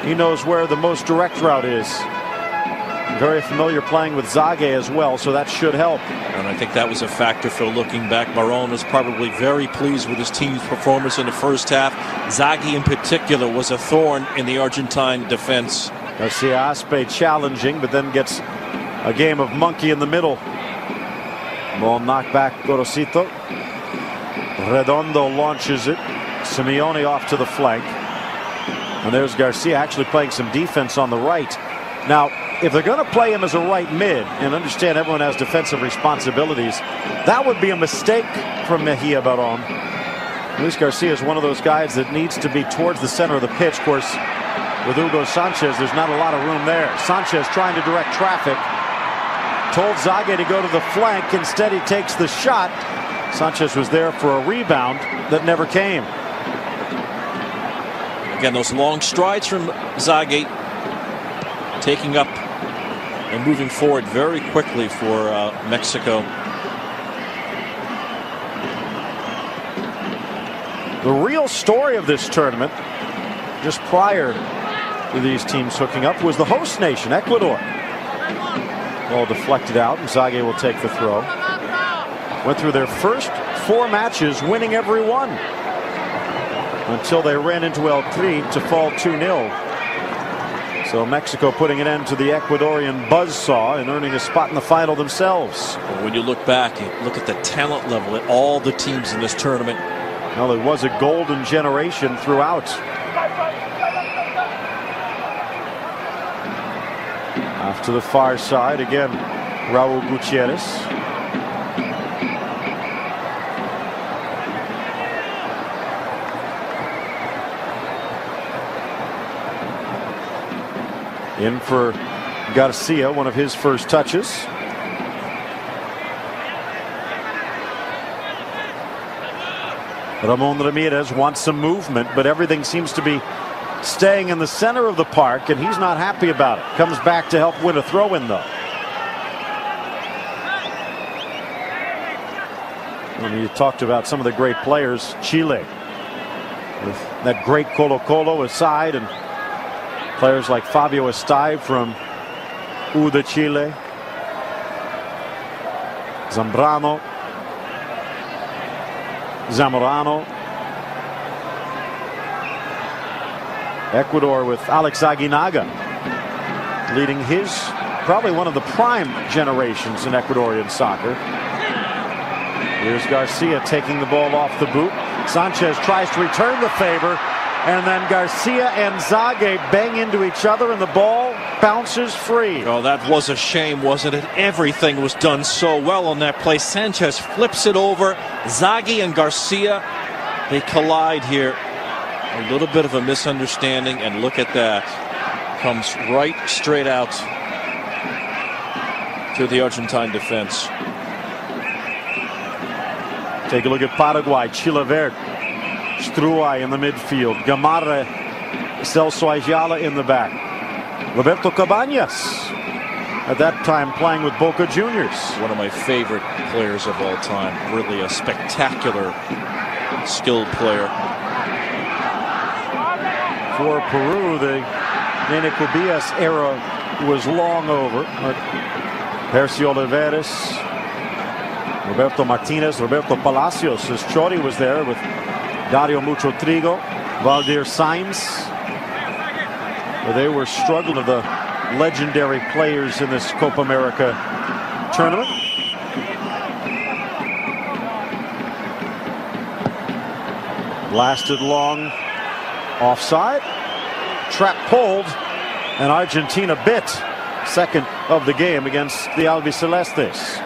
He knows where the most direct route is. Very familiar playing with Zague as well, so that should help. And I think that was a factor for looking back. Baron was probably very pleased with his team's performance in the first half. Zague in particular was a thorn in the Argentine defense. Garcia Aspe challenging, but then gets a game of monkey in the middle. Ball knocked back, Gorosito. Redondo launches it. Simeone off to the flank. And there's Garcia actually playing some defense on the right. Now, if they're going to play him as a right mid, and understand everyone has defensive responsibilities, that would be a mistake from Mejia Baron. Luis Garcia is one of those guys that needs to be towards the center of the pitch. Of course, with Hugo Sanchez, there's not a lot of room there. Sanchez trying to direct traffic. Told Zague to go to the flank. Instead, he takes the shot. Sanchez was there for a rebound that never came. Again, those long strides from Zague, taking up and moving forward very quickly for Mexico. The real story of this tournament, just prior to these teams hooking up, was the host nation, Ecuador. Ball deflected out, and Zague will take the throw. Went through their first 4 matches, winning every one, until they ran into El Tri to fall 2-0. So Mexico putting an end to the Ecuadorian buzzsaw and earning a spot in the final themselves. When you look back, you look at the talent level at all the teams in this tournament. Well, there was a golden generation throughout. Off to the far side again, Raul Gutierrez. In for Garcia, one of his first touches. Ramon Ramirez wants some movement, but everything seems to be staying in the center of the park, and he's not happy about it. Comes back to help win a throw-in, though. And you talked about some of the great players. Chile, with that great Colo-Colo aside, and players like Fabio Estay from U de Chile, Zambrano, Zamorano. Ecuador with Alex Aguinaga leading his probably one of the prime generations in Ecuadorian soccer. Here's Garcia taking the ball off the boot. Sanchez tries to return the favor, and then Garcia and Zage bang into each other, and the ball bounces free. Oh, that was a shame, wasn't it? Everything was done so well on that play. Sanchez flips it over. Zage and Garcia, they collide here. A little bit of a misunderstanding, and look at that. Comes right straight out to the Argentine defense. Take a look at Paraguay. Chilavert, Struay in the midfield. Gamarra, Celso Ayala in the back. Roberto Cabañas, at that time playing with Boca Juniors. One of my favorite players of all time. Really a spectacular, skilled player. For Peru, the Nene Cubillas era was long over. Percio Olivares, Roberto Martinez, Roberto Palacios, as Chori was there with Dario Mucho Trigo, Valdir Sainz. They were struggling of the legendary players in this Copa America tournament. Blasted long. Offside, trap pulled, and Argentina bit. Second of the game against the Albicelestes.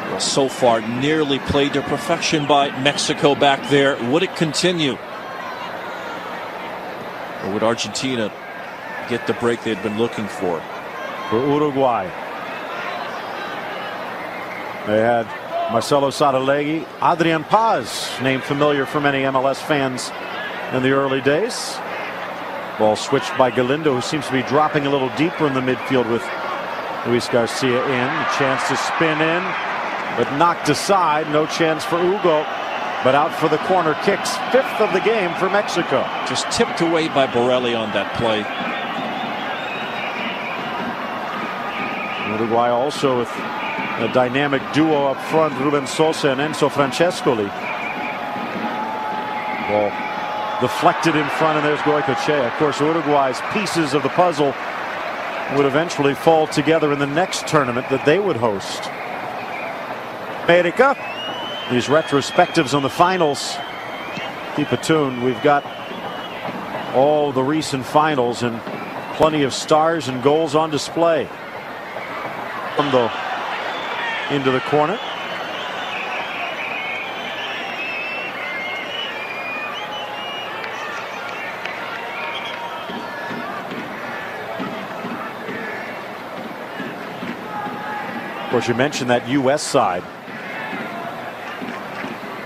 Well, so far, nearly played to perfection by Mexico back there. Would it continue? Or would Argentina get the break they'd been looking for? For Uruguay, they had Marcelo Saralegui, Adrian Paz, name familiar for many MLS fans in the early days. Ball switched by Galindo, who seems to be dropping a little deeper in the midfield with Luis Garcia in. A chance to spin in, but knocked aside. No chance for Hugo, but out for the corner kicks. 5th of the game for Mexico. Just tipped away by Borelli on that play. Uruguay also with a dynamic duo up front, Ruben Sosa and Enzo Francescoli. Ball deflected in front, and there's Goycochea. Of course, Uruguay's pieces of the puzzle would eventually fall together in the next tournament that they would host. America, these retrospectives on the finals. Keep it tuned. We've got all the recent finals and plenty of stars and goals on display. Into the corner. Of course, you mentioned that U.S. side.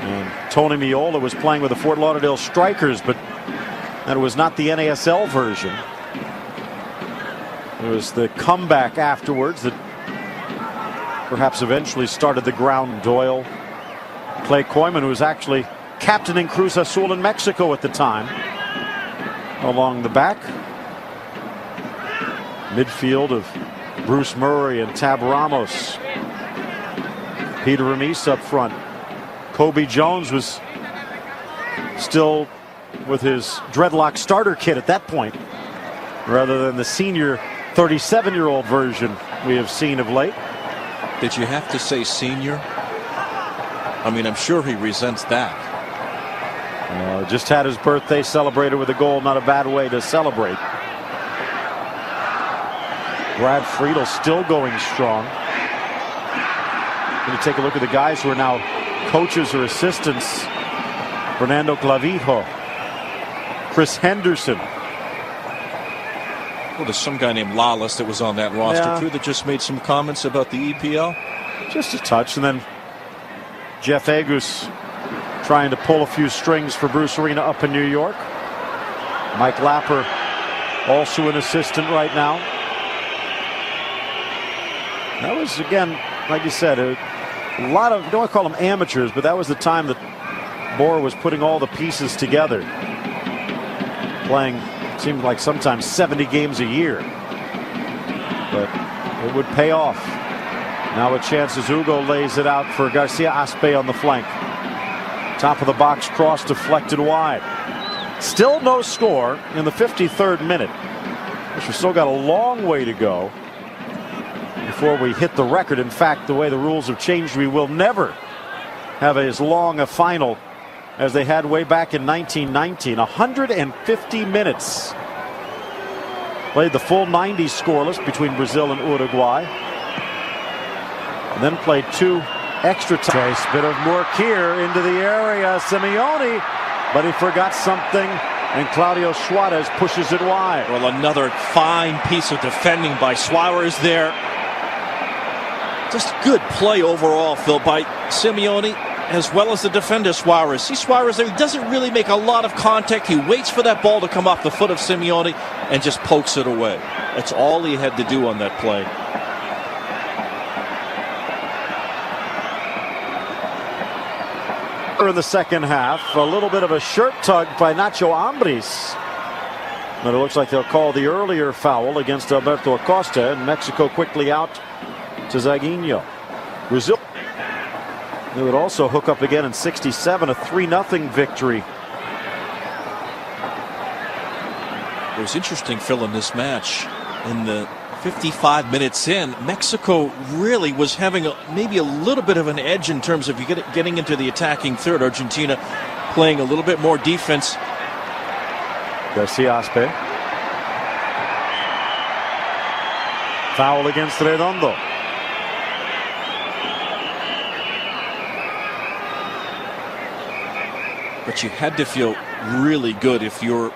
And Tony Meola was playing with the Fort Lauderdale Strikers, but that was not the NASL version. It was the comeback afterwards that perhaps eventually started the ground. Doyle, Clay Koyman, who was actually captaining Cruz Azul in Mexico at the time. Along the back. Midfield of Bruce Murray and Tab Ramos. Peter Remis up front. Kobe Jones was still with his dreadlock starter kit at that point, rather than the senior 37-year-old version we have seen of late. Did you have to say senior? I mean, I'm sure he resents that. Just had his birthday, celebrated with a goal. Not a bad way to celebrate. Brad Friedel still going strong. Going to take a look at the guys who are now coaches or assistants. Fernando Clavijo, Chris Henderson. Well, there's some guy named Lawless that was on that roster too that just made some comments about the EPL. Just a touch. And then Jeff Agus trying to pull a few strings for Bruce Arena up in New York. Mike Lapper also an assistant right now. That was, again, like you said, a lot of, don't want to call them amateurs, but that was the time that Bora was putting all the pieces together. Playing, seemed like sometimes 70 games a year. But it would pay off. Now a chance as Hugo lays it out for Garcia Aspe on the flank. Top of the box cross deflected wide. Still no score in the 53rd minute. We've still got a long way to go before we hit the record. In fact, the way the rules have changed, we will never have as long a final as they had way back in 1919. 150 minutes. Played the full 90 scoreless between Brazil and Uruguay. And then played 2 extra times. Bit of Murkier into the area. Simeone, but he forgot something, and Claudio Suarez pushes it wide. Well, another fine piece of defending by Suarez there. Just good play overall, Phil, by Simeone as well as the defender Suarez. See Suarez there, he doesn't really make a lot of contact. He waits for that ball to come off the foot of Simeone and just pokes it away. That's all he had to do on that play. In the second half, a little bit of a shirt tug by Nacho Ambriz. But it looks like they'll call the earlier foul against Alberto Acosta, and Mexico quickly out to Zaguinho. Brazil, they would also hook up again in 67, a 3-0 victory. It was interesting, Phil, in this match. In the 55 minutes in, Mexico really was having maybe a little bit of an edge in terms of getting into the attacking third. Argentina playing a little bit more defense. Garcia Aspe. Foul against Redondo. But you had to feel really good if you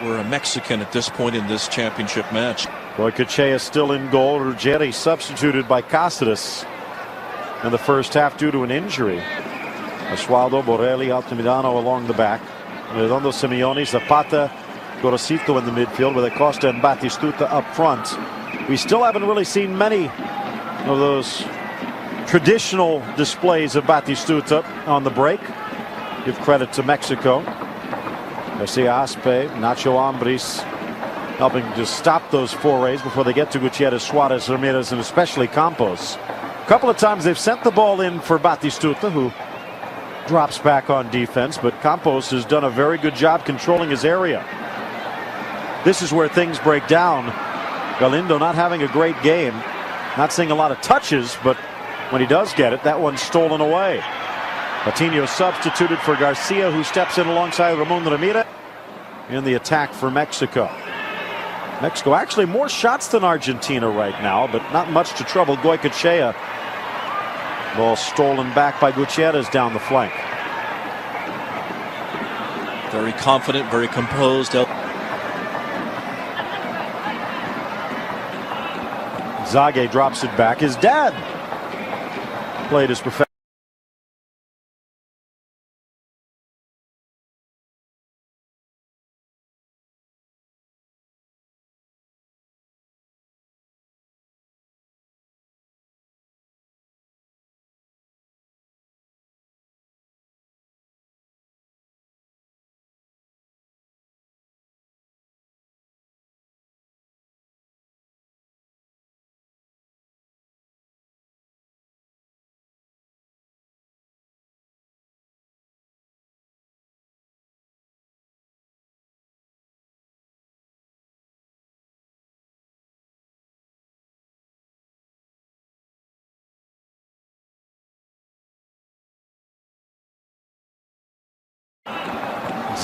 were a Mexican at this point in this championship match. Goycochea still in goal. Ruggeri substituted by Cáceres in the first half due to an injury. Oswaldo, Borelli, Altamirano along the back. Redondo, Simeone, Zapata, Gorosito in the midfield with Acosta and Batistuta up front. We still haven't really seen many of those traditional displays of Batistuta on the break. Give credit to Mexico. Garcia Aspe, Nacho Ambriz helping to stop those forays before they get to Gutierrez, Suarez, Ramirez, and especially Campos. A couple of times they've sent the ball in for Batistuta, who drops back on defense, but Campos has done a very good job controlling his area. This is where things break down. Galindo not having a great game, not seeing a lot of touches, but when he does get it, that one's stolen away. Patino substituted for Garcia, who steps in alongside Ramon Ramirez in the attack for Mexico. Mexico actually more shots than Argentina right now, but not much to trouble Goycochea. Ball stolen back by Gutierrez down the flank. Very confident, very composed. Zage drops it back. His dad played his professional.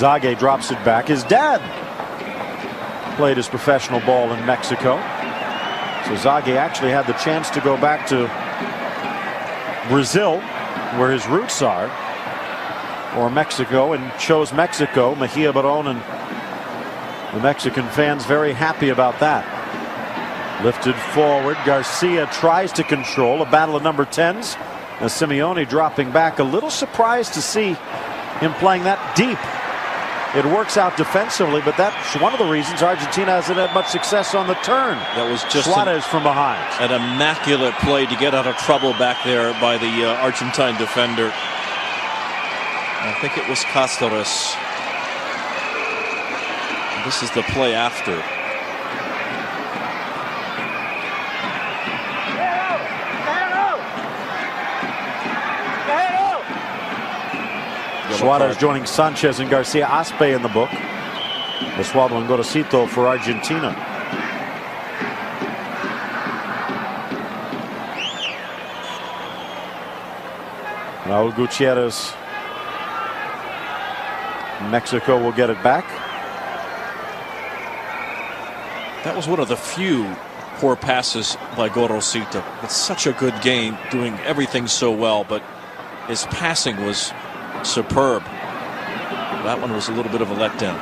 Zague drops it back. His dad played his professional ball in Mexico. So Zague actually had the chance to go back to Brazil, where his roots are, or Mexico, and chose Mexico. Mejia Barón and the Mexican fans very happy about that. Lifted forward. Garcia tries to control. A battle of number 10s. Now Simeone dropping back. A little surprised to see him playing that deep. It works out defensively, but that's one of the reasons Argentina hasn't had much success on the turn. That was just Suarez from behind. An immaculate play to get out of trouble back there by the Argentine defender. I think it was Cáceres. This is the play after. Suarez joining Sanchez and Garcia. Aspe in the book. Basualdo and Gorosito for Argentina. Raul Gutierrez. Mexico will get it back. That was one of the few poor passes by Gorosito. It's such a good game, doing everything so well, but his passing was superb. That one was a little bit of a letdown.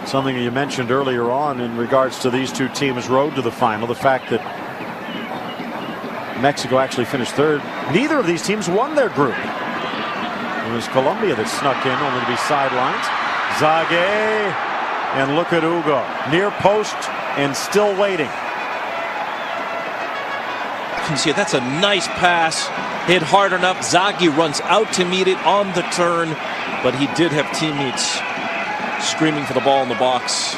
Something you mentioned earlier on in regards to these two teams' road to the final, the fact that Mexico actually finished third. Neither of these teams won their group. It was Colombia that snuck in, only to be sidelined. Zague, and look at Hugo, near post and still waiting. You can see it. That's a nice pass, hit hard enough. Zague runs out to meet it on the turn, but he did have teammates screaming for the ball in the box.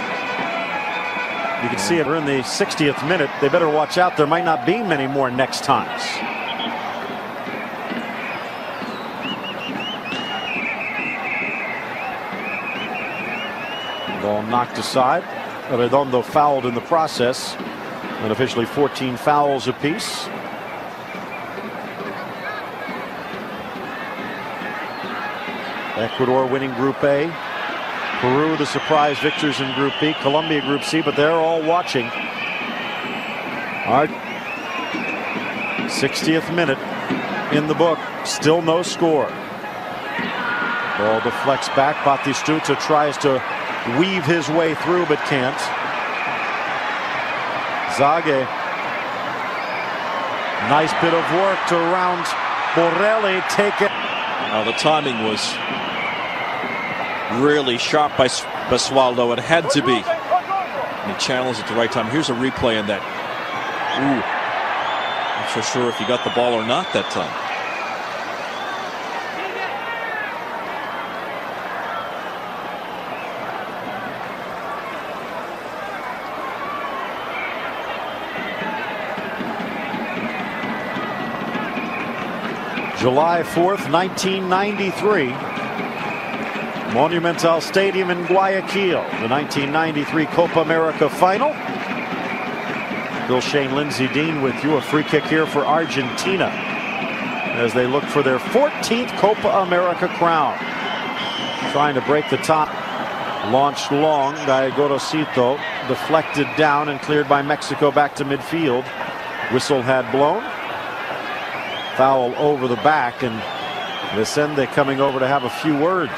You can see it. We're in the 60th minute. They better watch out. There might not be many more next times. Ball knocked aside. Redondo fouled in the process. And officially 14 fouls apiece. Ecuador winning Group A. Peru the surprise victors in Group B. Colombia Group C, but they're all watching. Our 60th minute in the book. Still no score. Ball deflects back. Batistuta tries to weave his way through, but can't. Zague. Nice bit of work to round Borrelli. Take it. The timing was really sharp by Basualdo. It had to be. And he challenged at the right time. Here's a replay in that. Ooh. Not so sure if he got the ball or not that time. July 4th, 1993. Monumental Stadium in Guayaquil. The 1993 Copa America final. Bill Shane, Lindsey Dean with you. A free kick here for Argentina as they look for their 14th Copa America crown. Trying to break the top. Launched long by Gorosito. Deflected down and cleared by Mexico back to midfield. Whistle had blown. Foul over the back, and Vicente coming over to have a few words.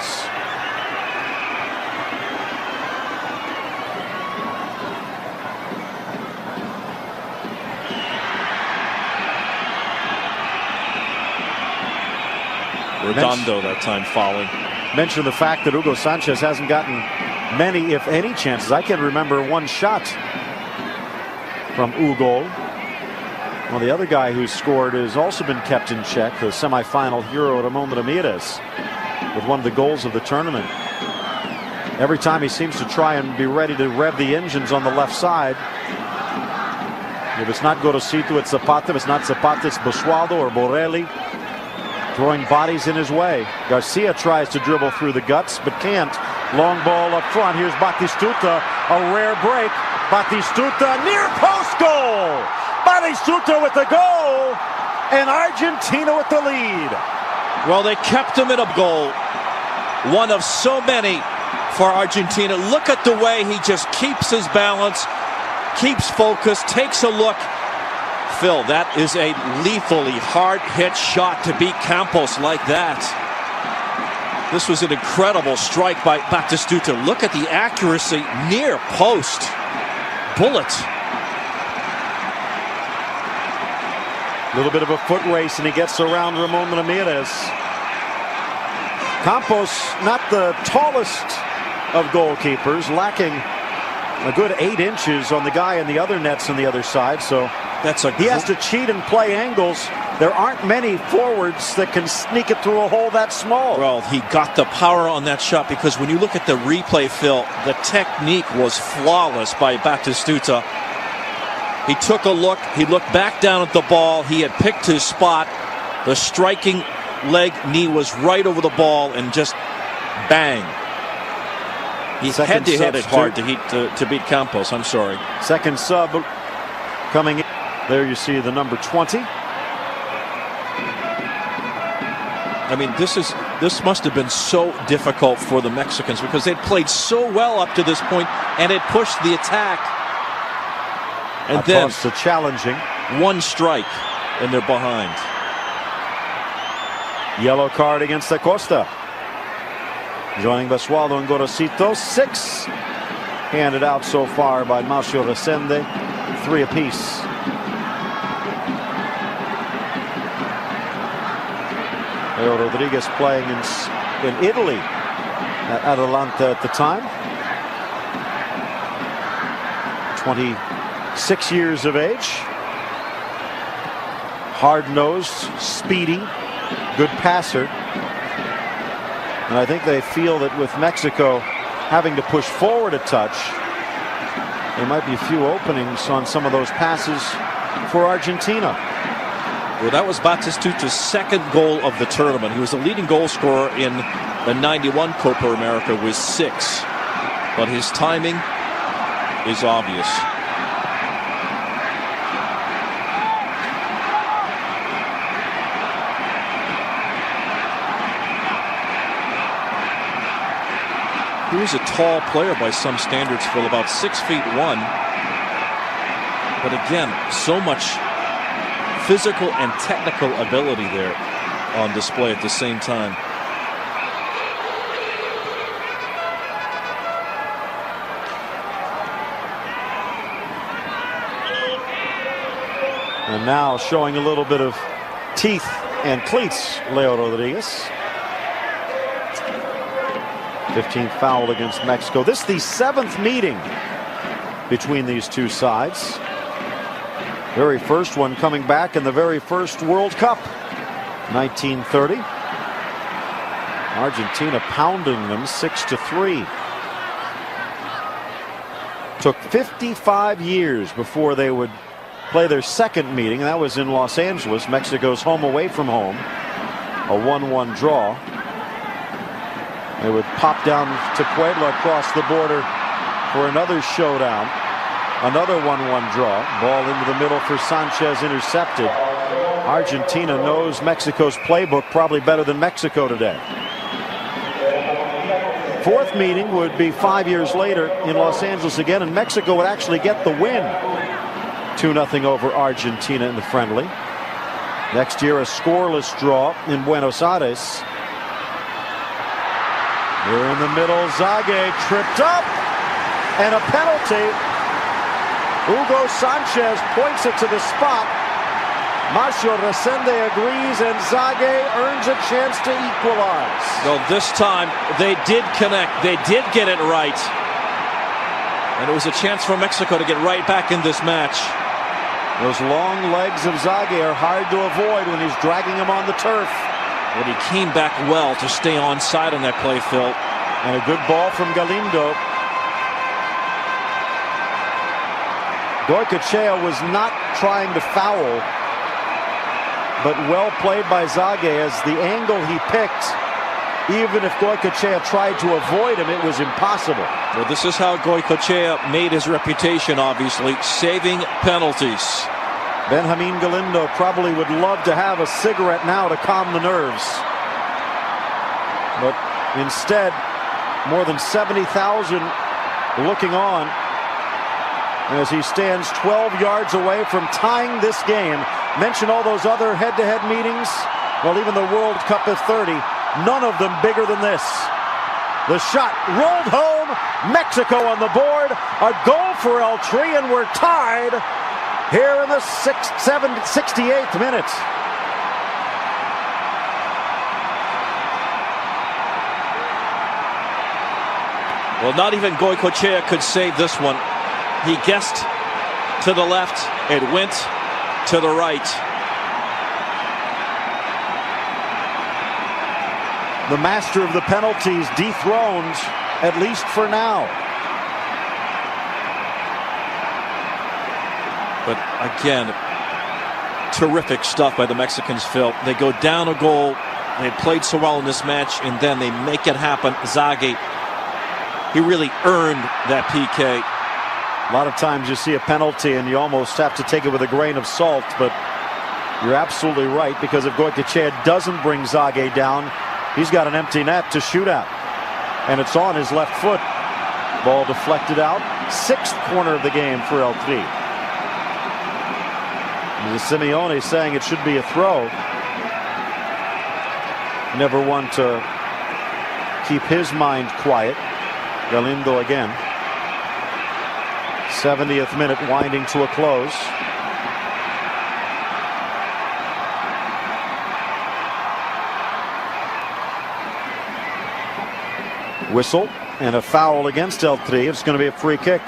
Redondo that time fouling. Mention the fact that Hugo Sanchez hasn't gotten many, if any, chances. I can remember one shot from Hugo. Well, the other guy who scored has also been kept in check, the semifinal hero Ramon Ramirez, with one of the goals of the tournament. Every time he seems to try and be ready to rev the engines on the left side. If it's not Gorosito, it's Zapata. If it's not Zapata, it's Basualdo or Borrelli, throwing bodies in his way. Garcia tries to dribble through the guts, but can't. Long ball up front. Here's Batistuta, a rare break. Batistuta, near post goal. Batistuta with the goal. and Argentina with the lead. Well, they kept him in a goal. One of so many for Argentina. Look at the way he just keeps his balance, keeps focus, takes a look. Phil, that is a lethally hard-hit shot to beat Campos like that. This was an incredible strike by Batistuta. Look at the accuracy, near post. Bullet. A little bit of a foot race, and he gets around Ramon Ramirez. Campos, not the tallest of goalkeepers, lacking a good 8 inches on the guy in the other nets on the other side. So he has to cheat and play angles. There aren't many forwards that can sneak it through a hole that small. Well, he got the power on that shot, because when you look at the replay, Phil, the technique was flawless by Batistuta. He took a look. He looked back down at the ball. He had picked his spot. The striking leg knee was right over the ball, and just bang. He had to hit it hard to beat Campos. I'm sorry. Second sub coming in. There you see the number 20. I mean, this must have been so difficult for the Mexicans, because they'd played so well up to this point, and it pushed the attack. And then the challenging one strike, and they're behind. Yellow card against Acosta. Joining Basualdo and Gorosito. 6 handed out so far by Marcio Resende. 3 apiece. Leo Rodriguez playing in Italy at Atalanta at the time. 26 years of age. Hard-nosed, speedy, good passer. And I think they feel that with Mexico having to push forward a touch, there might be a few openings on some of those passes for Argentina. Well, that was Batistuta's second goal of the tournament. He was the leading goal scorer in the '91 Copa America with 6. But his timing is obvious. He was a tall player by some standards, Phil, about 6'1". But again, so much physical and technical ability there on display at the same time. And now showing a little bit of teeth and cleats, Leo Rodriguez. 15th foul against Mexico. This is the 7th meeting between these two sides. Very first one coming back in the very first World Cup, 1930. Argentina pounding them 6-3. Took 55 years before they would play their second meeting. That was in Los Angeles. Mexico's home away from home. A 1-1 draw. They would pop down to Puebla across the border for another showdown. Another 1-1 draw. Ball into the middle for Sanchez, intercepted. Argentina knows Mexico's playbook probably better than Mexico today. Fourth meeting would be 5 years later in Los Angeles again, and Mexico would actually get the win. 2-0 over Argentina in the friendly. Next year, a scoreless draw in Buenos Aires. Here in the middle, Zague tripped up, and a penalty. Hugo Sanchez points it to the spot. Marcio Resende agrees, and Zague earns a chance to equalize. Well, this time they did connect. They did get it right. And it was a chance for Mexico to get right back in this match. Those long legs of Zague are hard to avoid when he's dragging him on the turf. But he came back well to stay onside on that play, Phil. And a good ball from Galindo. Goycochea was not trying to foul, but well played by Zague, as the angle he picked, even if Goycochea tried to avoid him, it was impossible. Well, this is how Goycochea made his reputation, obviously, saving penalties. Benjamin Galindo probably would love to have a cigarette now to calm the nerves. But instead, more than 70,000 looking on as he stands 12 yards away from tying this game. Mention all those other head-to-head meetings. Well, even the World Cup of 30, none of them bigger than this. The shot rolled home. Mexico on the board. A goal for El Tri, and we're tied here in the 68th minute. Well, not even Goicoechea could save this one. He guessed to the left. It went to the right. The master of the penalties dethroned, at least for now. But again, terrific stuff by the Mexicans, Phil. They go down a goal. They played so well in this match, and then they make it happen. Zaghi, he really earned that PK. A lot of times you see a penalty and you almost have to take it with a grain of salt, but you're absolutely right, because if Goicoechea doesn't bring Zaghi down, he's got an empty net to shoot at. And it's on his left foot. Ball deflected out. 6th corner of the game for El Tri. The Simeone saying it should be a throw. Never one to keep his mind quiet. Galindo again. 70th minute winding to a close. Whistle and a foul against El Tri. It's going to be a free kick.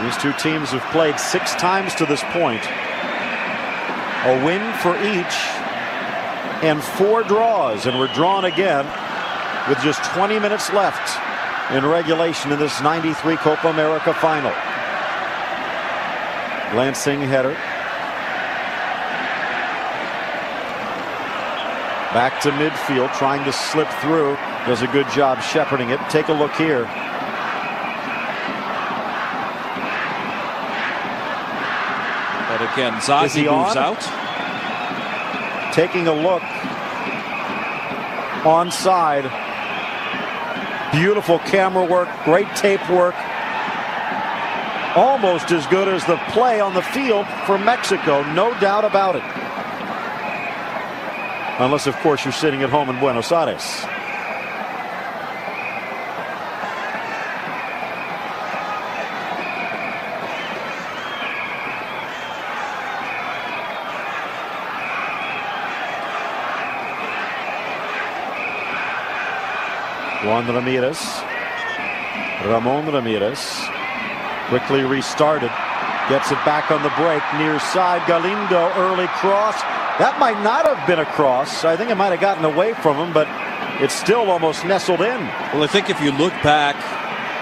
These two teams have played 6 times to this point. A win for each and 4 draws, and we're drawn again with just 20 minutes left in regulation in this 93 Copa America final. Glancing header. Back to midfield, trying to slip through. Does a good job shepherding it. Take a look here. But again, Zaghi moves out. Taking a look. Onside. Beautiful camera work. Great tape work. Almost as good as the play on the field for Mexico. No doubt about it. Unless, of course, you're sitting at home in Buenos Aires. Juan Ramirez. Ramon Ramirez. Quickly restarted. Gets it back on the break. Near side. Galindo. Early cross. That might not have been a cross. I think it might have gotten away from him, but it's still almost nestled in. Well, I think if you look back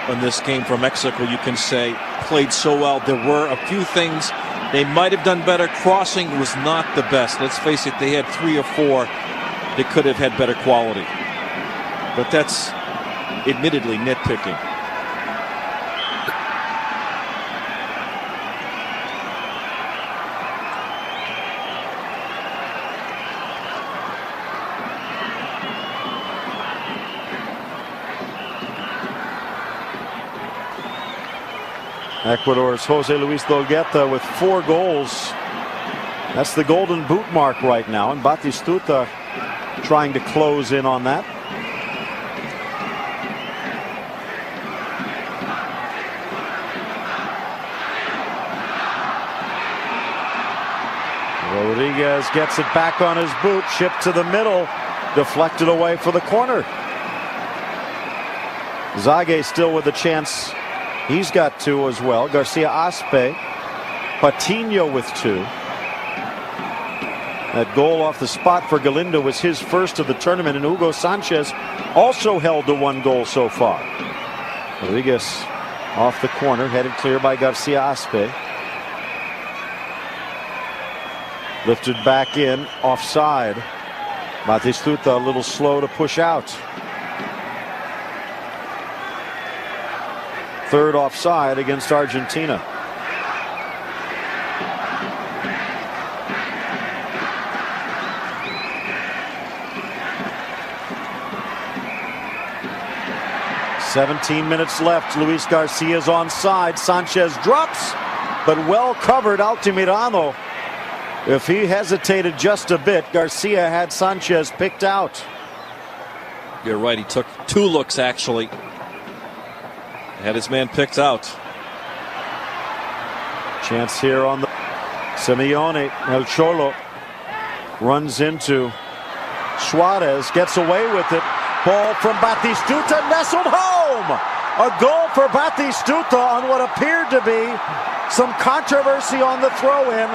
on this game for Mexico, you can say played so well. There were a few things they might have done better. Crossing was not the best. Let's face it, they had 3 or 4 that could have had better quality. But that's admittedly nitpicking. Ecuador's Jose Luis Dolgueta with 4 goals. That's the golden boot mark right now, and Batistuta trying to close in on that. Rodriguez gets it back on his boot, chipped to the middle, deflected away for the corner. Zage still with a chance. He's got two as well. Garcia Aspe, Patino with two. That goal off the spot for Galindo was his first of the tournament, and Hugo Sanchez also held to one goal so far. Rodriguez off the corner, headed clear by Garcia Aspe. Lifted back in, offside. Batistuta a little slow to push out. Third offside against Argentina. "17 minutes left. Luis Garcia's onside. Sanchez drops, but well covered Altamirano. If he hesitated just a bit, Garcia had Sanchez picked out. You're right. He took two looks, actually. Had his man picked out. Chance here on the Simeone. El Cholo runs into Suarez, gets away with it. Ball from Batistuta, nestled home. A goal for Batistuta on what appeared to be some controversy on the throw-in.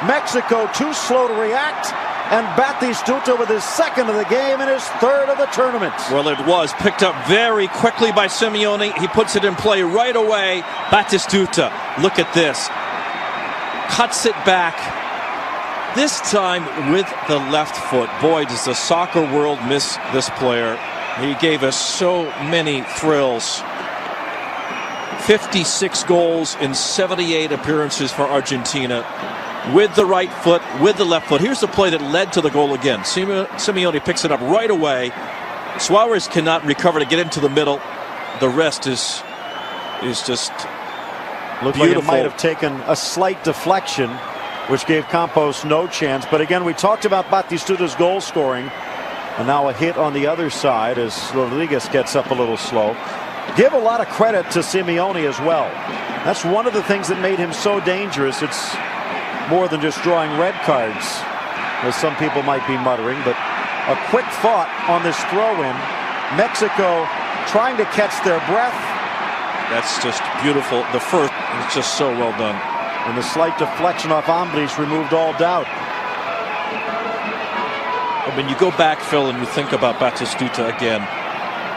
Mexico too slow to react, and Batistuta with his second of the game and his third of the tournament. Well, it was picked up very quickly by Simeone. He puts it in play right away. Batistuta, look at this. Cuts it back. This time with the left foot. Boy, does the soccer world miss this player. He gave us so many thrills. 56 goals in 78 appearances for Argentina. With the right foot, with the left foot. Here's the play that led to the goal again. Simeone picks it up right away. Suarez cannot recover to get into the middle. The rest is just looked beautiful. Like it might have taken a slight deflection, which gave Campos no chance. But again, we talked about Batistuta's goal scoring, and now a hit on the other side as Rodriguez gets up a little slow. Give a lot of credit to Simeone as well. That's one of the things that made him so dangerous. It's more than just drawing red cards, as some people might be muttering, but a quick thought on this throw-in. Mexico trying to catch their breath. That's just beautiful. The first is just so well done. And the slight deflection off Ambris removed all doubt. I mean, you go back, Phil, and you think about Batistuta again.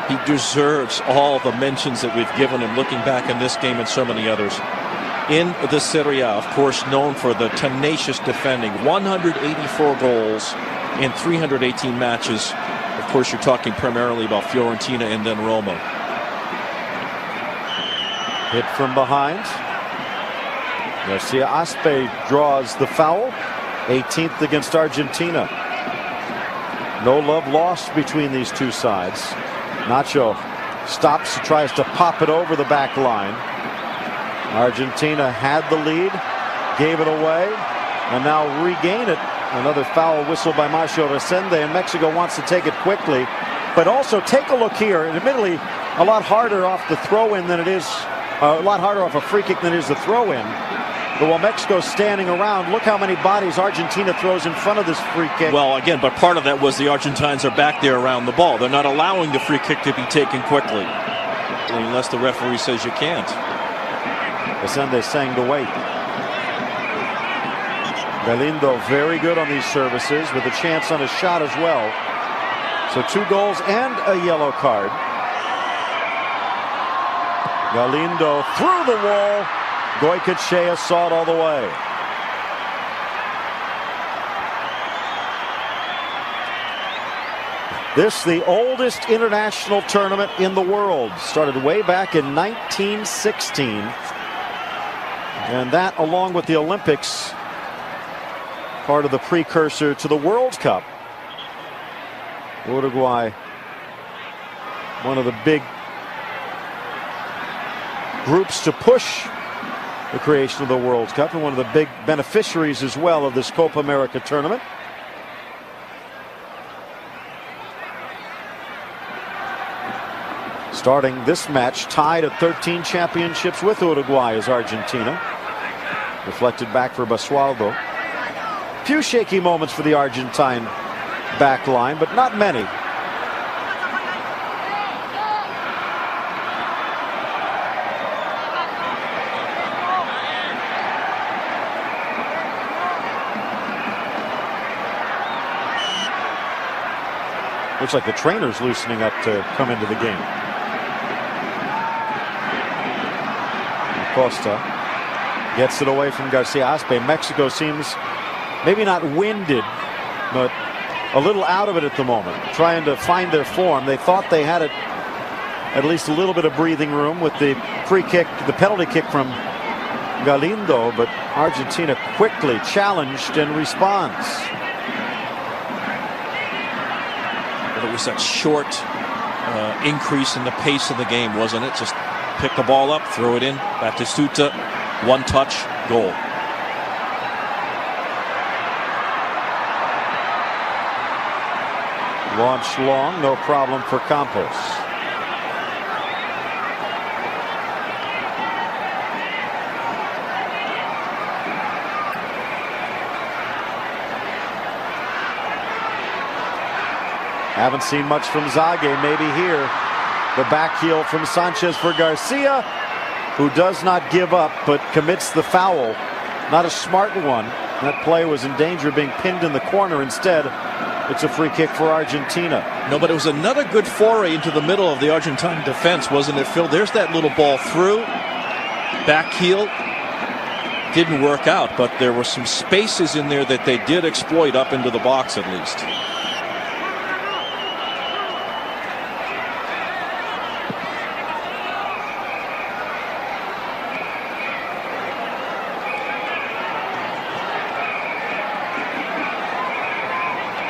He deserves all the mentions that we've given him, looking back in this game and so many others. In the Serie A, of course, known for the tenacious defending. 184 goals in 318 matches. Of course, you're talking primarily about Fiorentina and then Roma. Hit from behind. Garcia Aspe draws the foul. 18th against Argentina. No love lost between these two sides. Nacho stops, tries to pop it over the back line. Argentina had the lead, gave it away, and now regain it. Another foul whistle by Macho Resende, and Mexico wants to take it quickly. But also take a look here, and admittedly a lot harder off the throw-in than it is, a lot harder off a free kick than it is the throw-in. But while Mexico's standing around, look how many bodies Argentina throws in front of this free kick. Well, again, but part of that was the Argentines are back there around the ball. They're not allowing the free kick to be taken quickly, unless the referee says you can't. Resende saying to wait. Galindo very good on these services with a chance on a shot as well. So 2 goals and a yellow card. Galindo through the wall. Goycochea saw it all the way. This, the oldest international tournament in the world, started way back in 1916. And that, along with the Olympics, part of the precursor to the World Cup. Uruguay, one of the big groups to push the creation of the World Cup, and one of the big beneficiaries as well of this Copa America tournament. Starting this match, tied at 13 championships with Uruguay is Argentina. Reflected back for Basualdo. few shaky moments for the Argentine back line, but not many. Looks like the trainer's loosening up to come into the game. Costa gets it away from Garcia Aspe. Mexico seems maybe not winded, but a little out of it at the moment, trying to find their form. They thought they had it at least a little bit of breathing room with the free kick, the penalty kick from Galindo, but Argentina quickly challenged and responds. But it was that short increase in the pace of the game, wasn't it? Just pick the ball up, throw it in, Batistuta, one touch, goal. Launched long, no problem for Campos. Haven't seen much from Zage, maybe here. The back heel from Sanchez for Garcia, who does not give up but commits the foul. Not a smart one. That play was in danger of being pinned in the corner. Instead, it's a free kick for Argentina. No, but it was another good foray into the middle of the Argentine defense, wasn't it, Phil? There's that little ball through. Back heel. Didn't work out, but there were some spaces in there that they did exploit up into the box at least.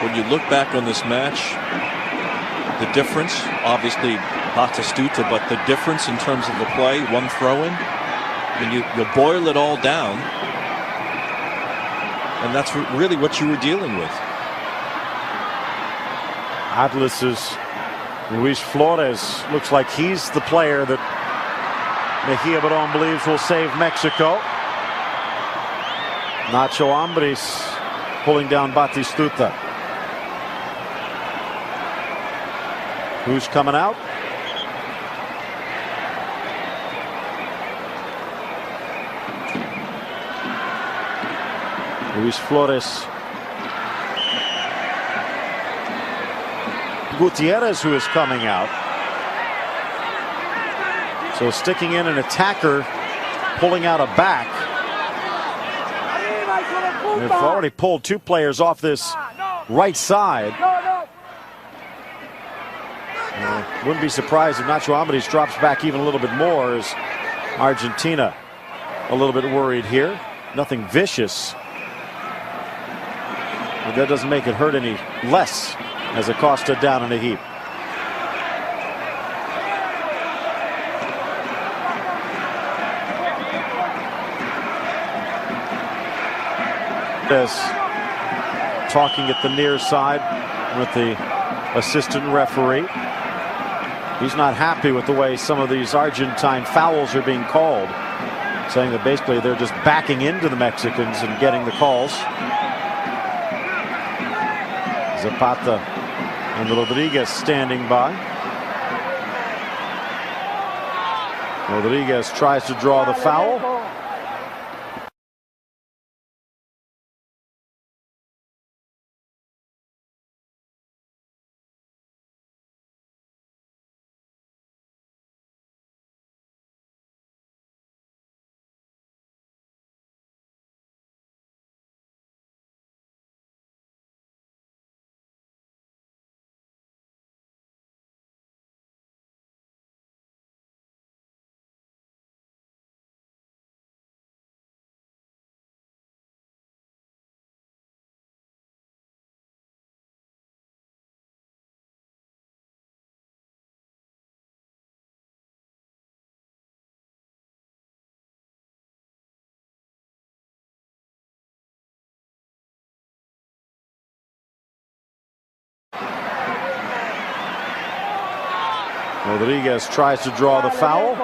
When you look back on this match, the difference, obviously Batistuta, but the difference in terms of the play, one throw-in, when you boil it all down, and that's really what you were dealing with. Atlas's Luis Flores looks like he's the player that Mejia Barón believes will save Mexico. Nacho Ambriz pulling down Batistuta. Who's coming out? Luis Flores. Gutierrez, who is coming out. So sticking in an attacker, pulling out a back. They've already pulled two players off this right side. Wouldn't be surprised if Nacho Ambriz drops back even a little bit more, as Argentina a little bit worried here. Nothing vicious, but that doesn't make it hurt any less as Acosta down in a heap. As talking at the near side with the assistant referee. He's not happy with the way some of these Argentine fouls are being called, saying that basically they're just backing into the Mexicans and getting the calls. Zapata and Rodriguez standing by. Rodriguez tries to draw the foul. Rodriguez tries to draw the foul.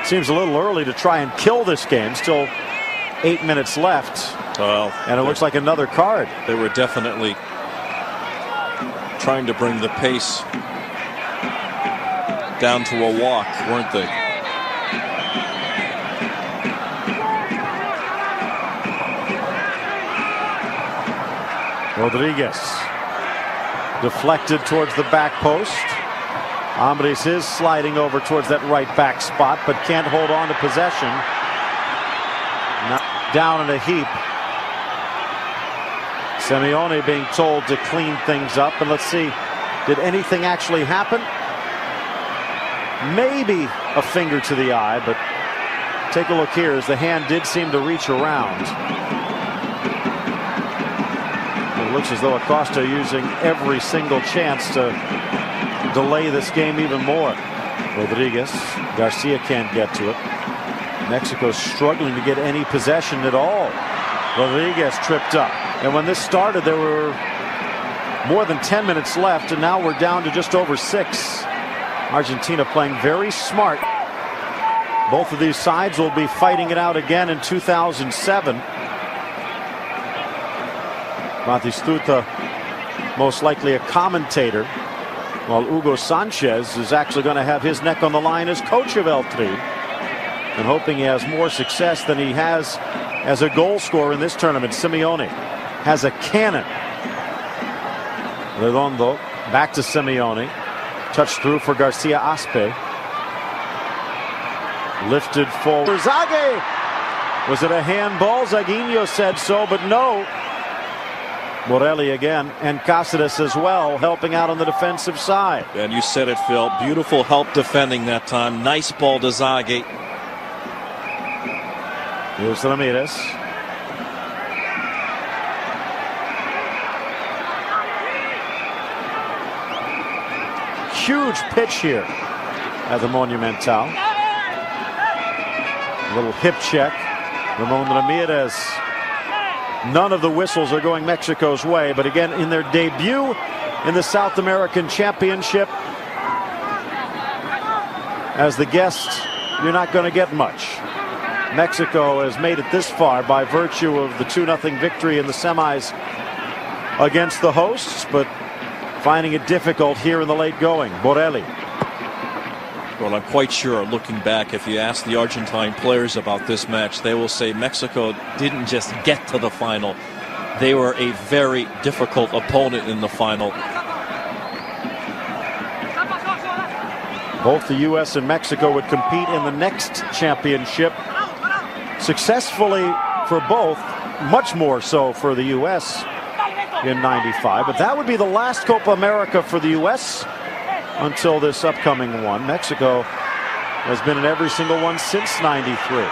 Seems a little early to try and kill this game. Still 8 minutes left. Well, and it looks like another card. They were definitely trying to bring the pace down to a walk, weren't they? Rodriguez deflected towards the back post. Ambris is sliding over towards that right back spot, but can't hold on to possession. Now down in a heap. Simeone being told to clean things up, and let's see, did anything actually happen? Maybe a finger to the eye, but take a look here as the hand did seem to reach around. It looks as though Acosta using every single chance to delay this game even more. Rodriguez, Garcia can't get to it. Mexico struggling to get any possession at all. Rodriguez tripped up. And when this started, there were more than 10 minutes left, and now we're down to just over 6. Argentina playing very smart. Both of these sides will be fighting it out again in 2007. Batistuta most likely a commentator, while Hugo Sanchez is actually going to have his neck on the line as coach of El Tri, and hoping he has more success than he has as a goal scorer in this tournament. Simeone has a cannon. Redondo back to Simeone. Touch through for Garcia Aspe. Lifted forward. Zage! Was it a handball? Zaguinho said so, but no. Morelli again, and Cáceres as well, helping out on the defensive side. And you said it, Phil. Beautiful help defending that time. Nice ball to Zage. Here's Ramirez. Huge pitch here at the Monumental. A little hip check. Ramon Ramirez. None of the whistles are going Mexico's way, but again, in their debut in the South American Championship, as the guest, you're not going to get much. Mexico has made it this far by virtue of the 2-0 victory in the semis against the hosts, but finding it difficult here in the late going. Borelli. Well, I'm quite sure, looking back, if you ask the Argentine players about this match, they will say Mexico didn't just get to the final. They were a very difficult opponent in the final. Both the U.S. and Mexico would compete in the next championship successfully for both, much more so for the U.S. in '95. But that would be the last Copa America for the U.S. until this upcoming one. Mexico has been in every single one since '93.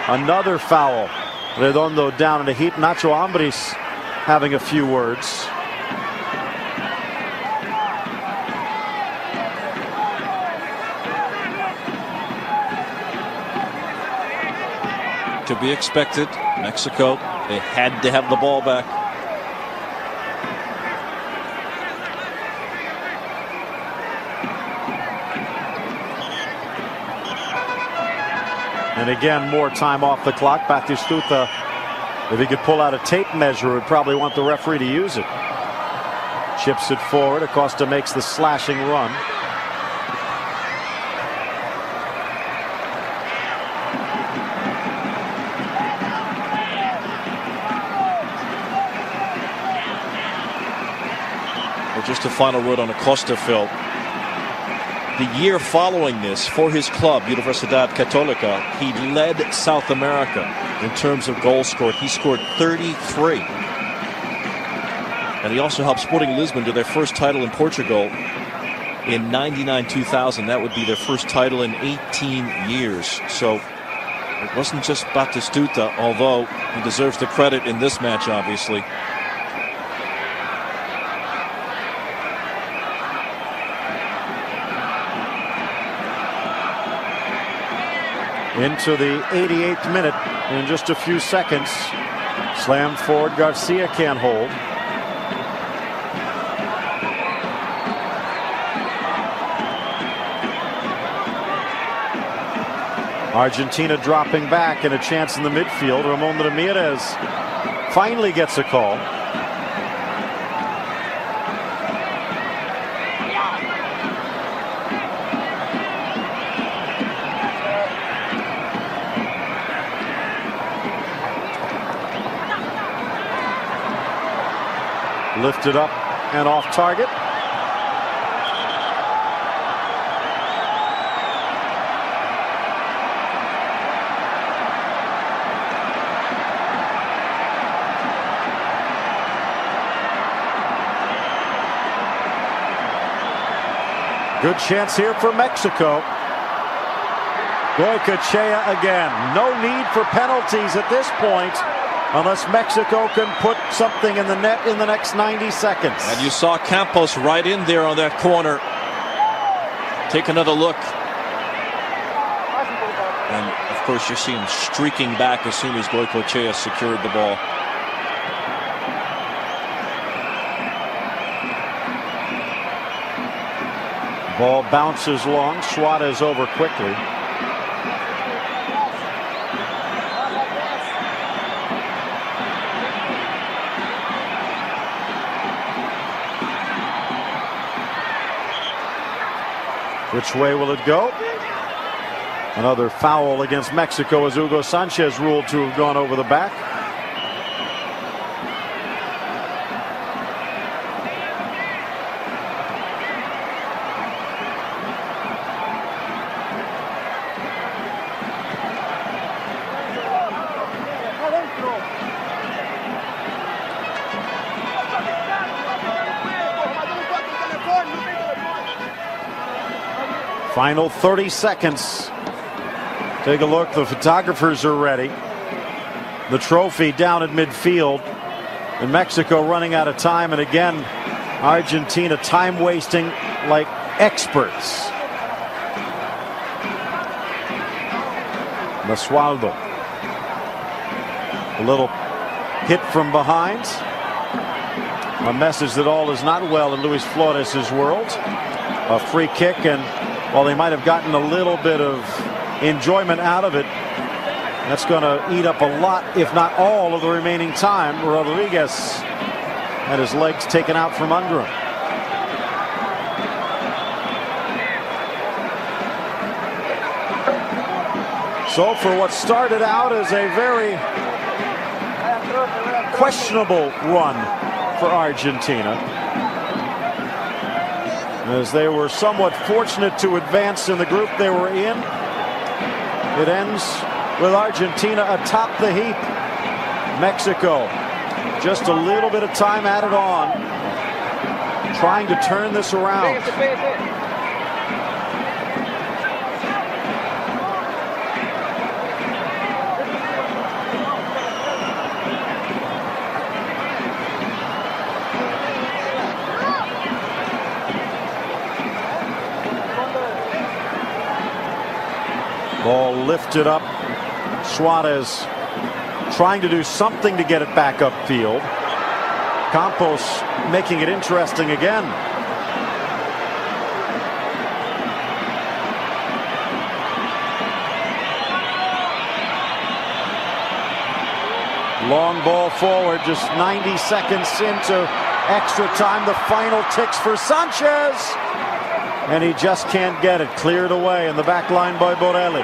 Another foul. Redondo down in a heap. Nacho Ambriz having a few words. To be expected. Mexico, they had to have the ball back. And again, more time off the clock. Batistuta, if he could pull out a tape measure, would probably want the referee to use it. Chips it forward. Acosta makes the slashing run. Well, just a final word on Acosta, Phil. The year following this, for his club, Universidad Católica, he led South America in terms of goals scored. He scored 33. And he also helped Sporting Lisbon to their first title in Portugal in 99-2000. That would be their first title in 18 years. So it wasn't just Batistuta, although he deserves the credit in this match, obviously. Into the 88th minute in just a few seconds. Slammed forward. Garcia can't hold. Argentina dropping back and a chance in the midfield. Ramon Ramirez finally gets a call. Lifted up and off target. Good chance here for Mexico. Goycochea again. No need for penalties at this point unless Mexico can put something in the net in the next 90 seconds. And you saw Campos right in there on that corner. Take another look. And of course you see him streaking back as soon as Goycochea secured the ball. Ball bounces long. Suarez over quickly. Which way will it go? Another foul against Mexico as Hugo Sanchez ruled to have gone over the back. Final 30 seconds. Take a look. The photographers are ready. The trophy down at midfield. And Mexico running out of time. And again, Argentina time wasting like experts. Basualdo. A little hit from behind. A message that all is not well in Luis Flores' world. A free kick, and while they might have gotten a little bit of enjoyment out of it, that's going to eat up a lot, if not all, of the remaining time. Rodriguez had his legs taken out from under him. So for what started out as a very questionable run for Argentina, as they were somewhat fortunate to advance in the group they were in, it ends with Argentina atop the heap. Mexico, just a little bit of time added on, trying to turn this around. Ball lifted up. Suarez trying to do something to get it back upfield. Campos making it interesting again. Long ball forward, just 90 seconds into extra time. The final ticks for Sanchez. And he just can't get it. Cleared away in the back line by Borelli.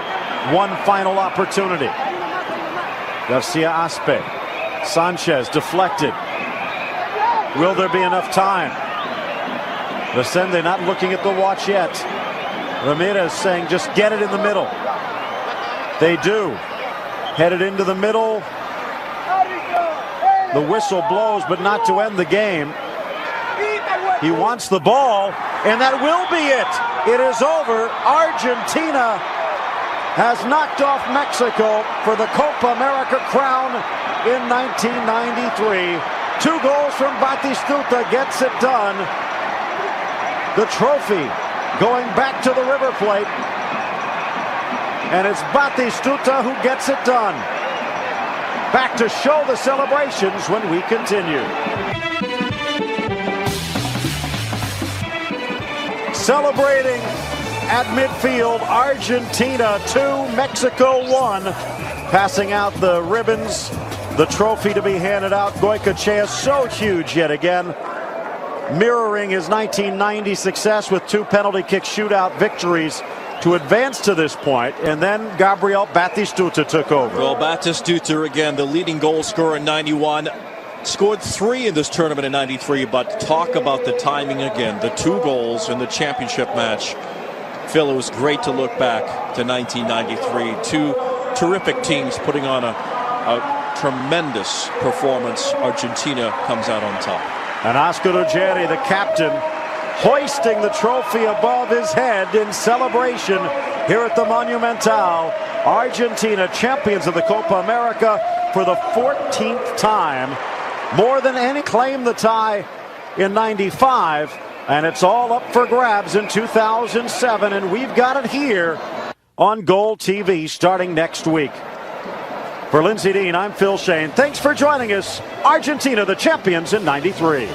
One final opportunity. Garcia Aspe. Sanchez deflected. Will there be enough time? Resende not looking at the watch yet. Ramirez saying just get it in the middle. They do. Headed into the middle. The whistle blows, but not to end the game. He wants the ball, and that will be it. It is over. Argentina has knocked off Mexico for the Copa America crown in 1993. 2 goals from Batistuta gets it done. The trophy going back to the River Plate. And it's Batistuta who gets it done. Back to show the celebrations when we continue. Celebrating at midfield. Argentina 2, Mexico 1. Passing out the ribbons, the trophy to be handed out. Goycochea so huge yet again, mirroring his 1990 success with 2 penalty kick shootout victories to advance to this point. And then Gabriel Batistuta took over. Well, Batistuta again, the leading goal scorer in 91. Scored 3 in this tournament in 93, but talk about the timing again. The 2 goals in the championship match. Phil, it was great to look back to 1993. 2 terrific teams putting on a tremendous performance. Argentina comes out on top. And Oscar Ruggeri, the captain, hoisting the trophy above his head in celebration here at the Monumental. Argentina, champions of the Copa America for the 14th time. More than any, claimed the tie in 95, and it's all up for grabs in 2007, and we've got it here on Goal TV starting next week. For Lindsey Dean, I'm Phil Shane. Thanks for joining us. Argentina, the champions in 93.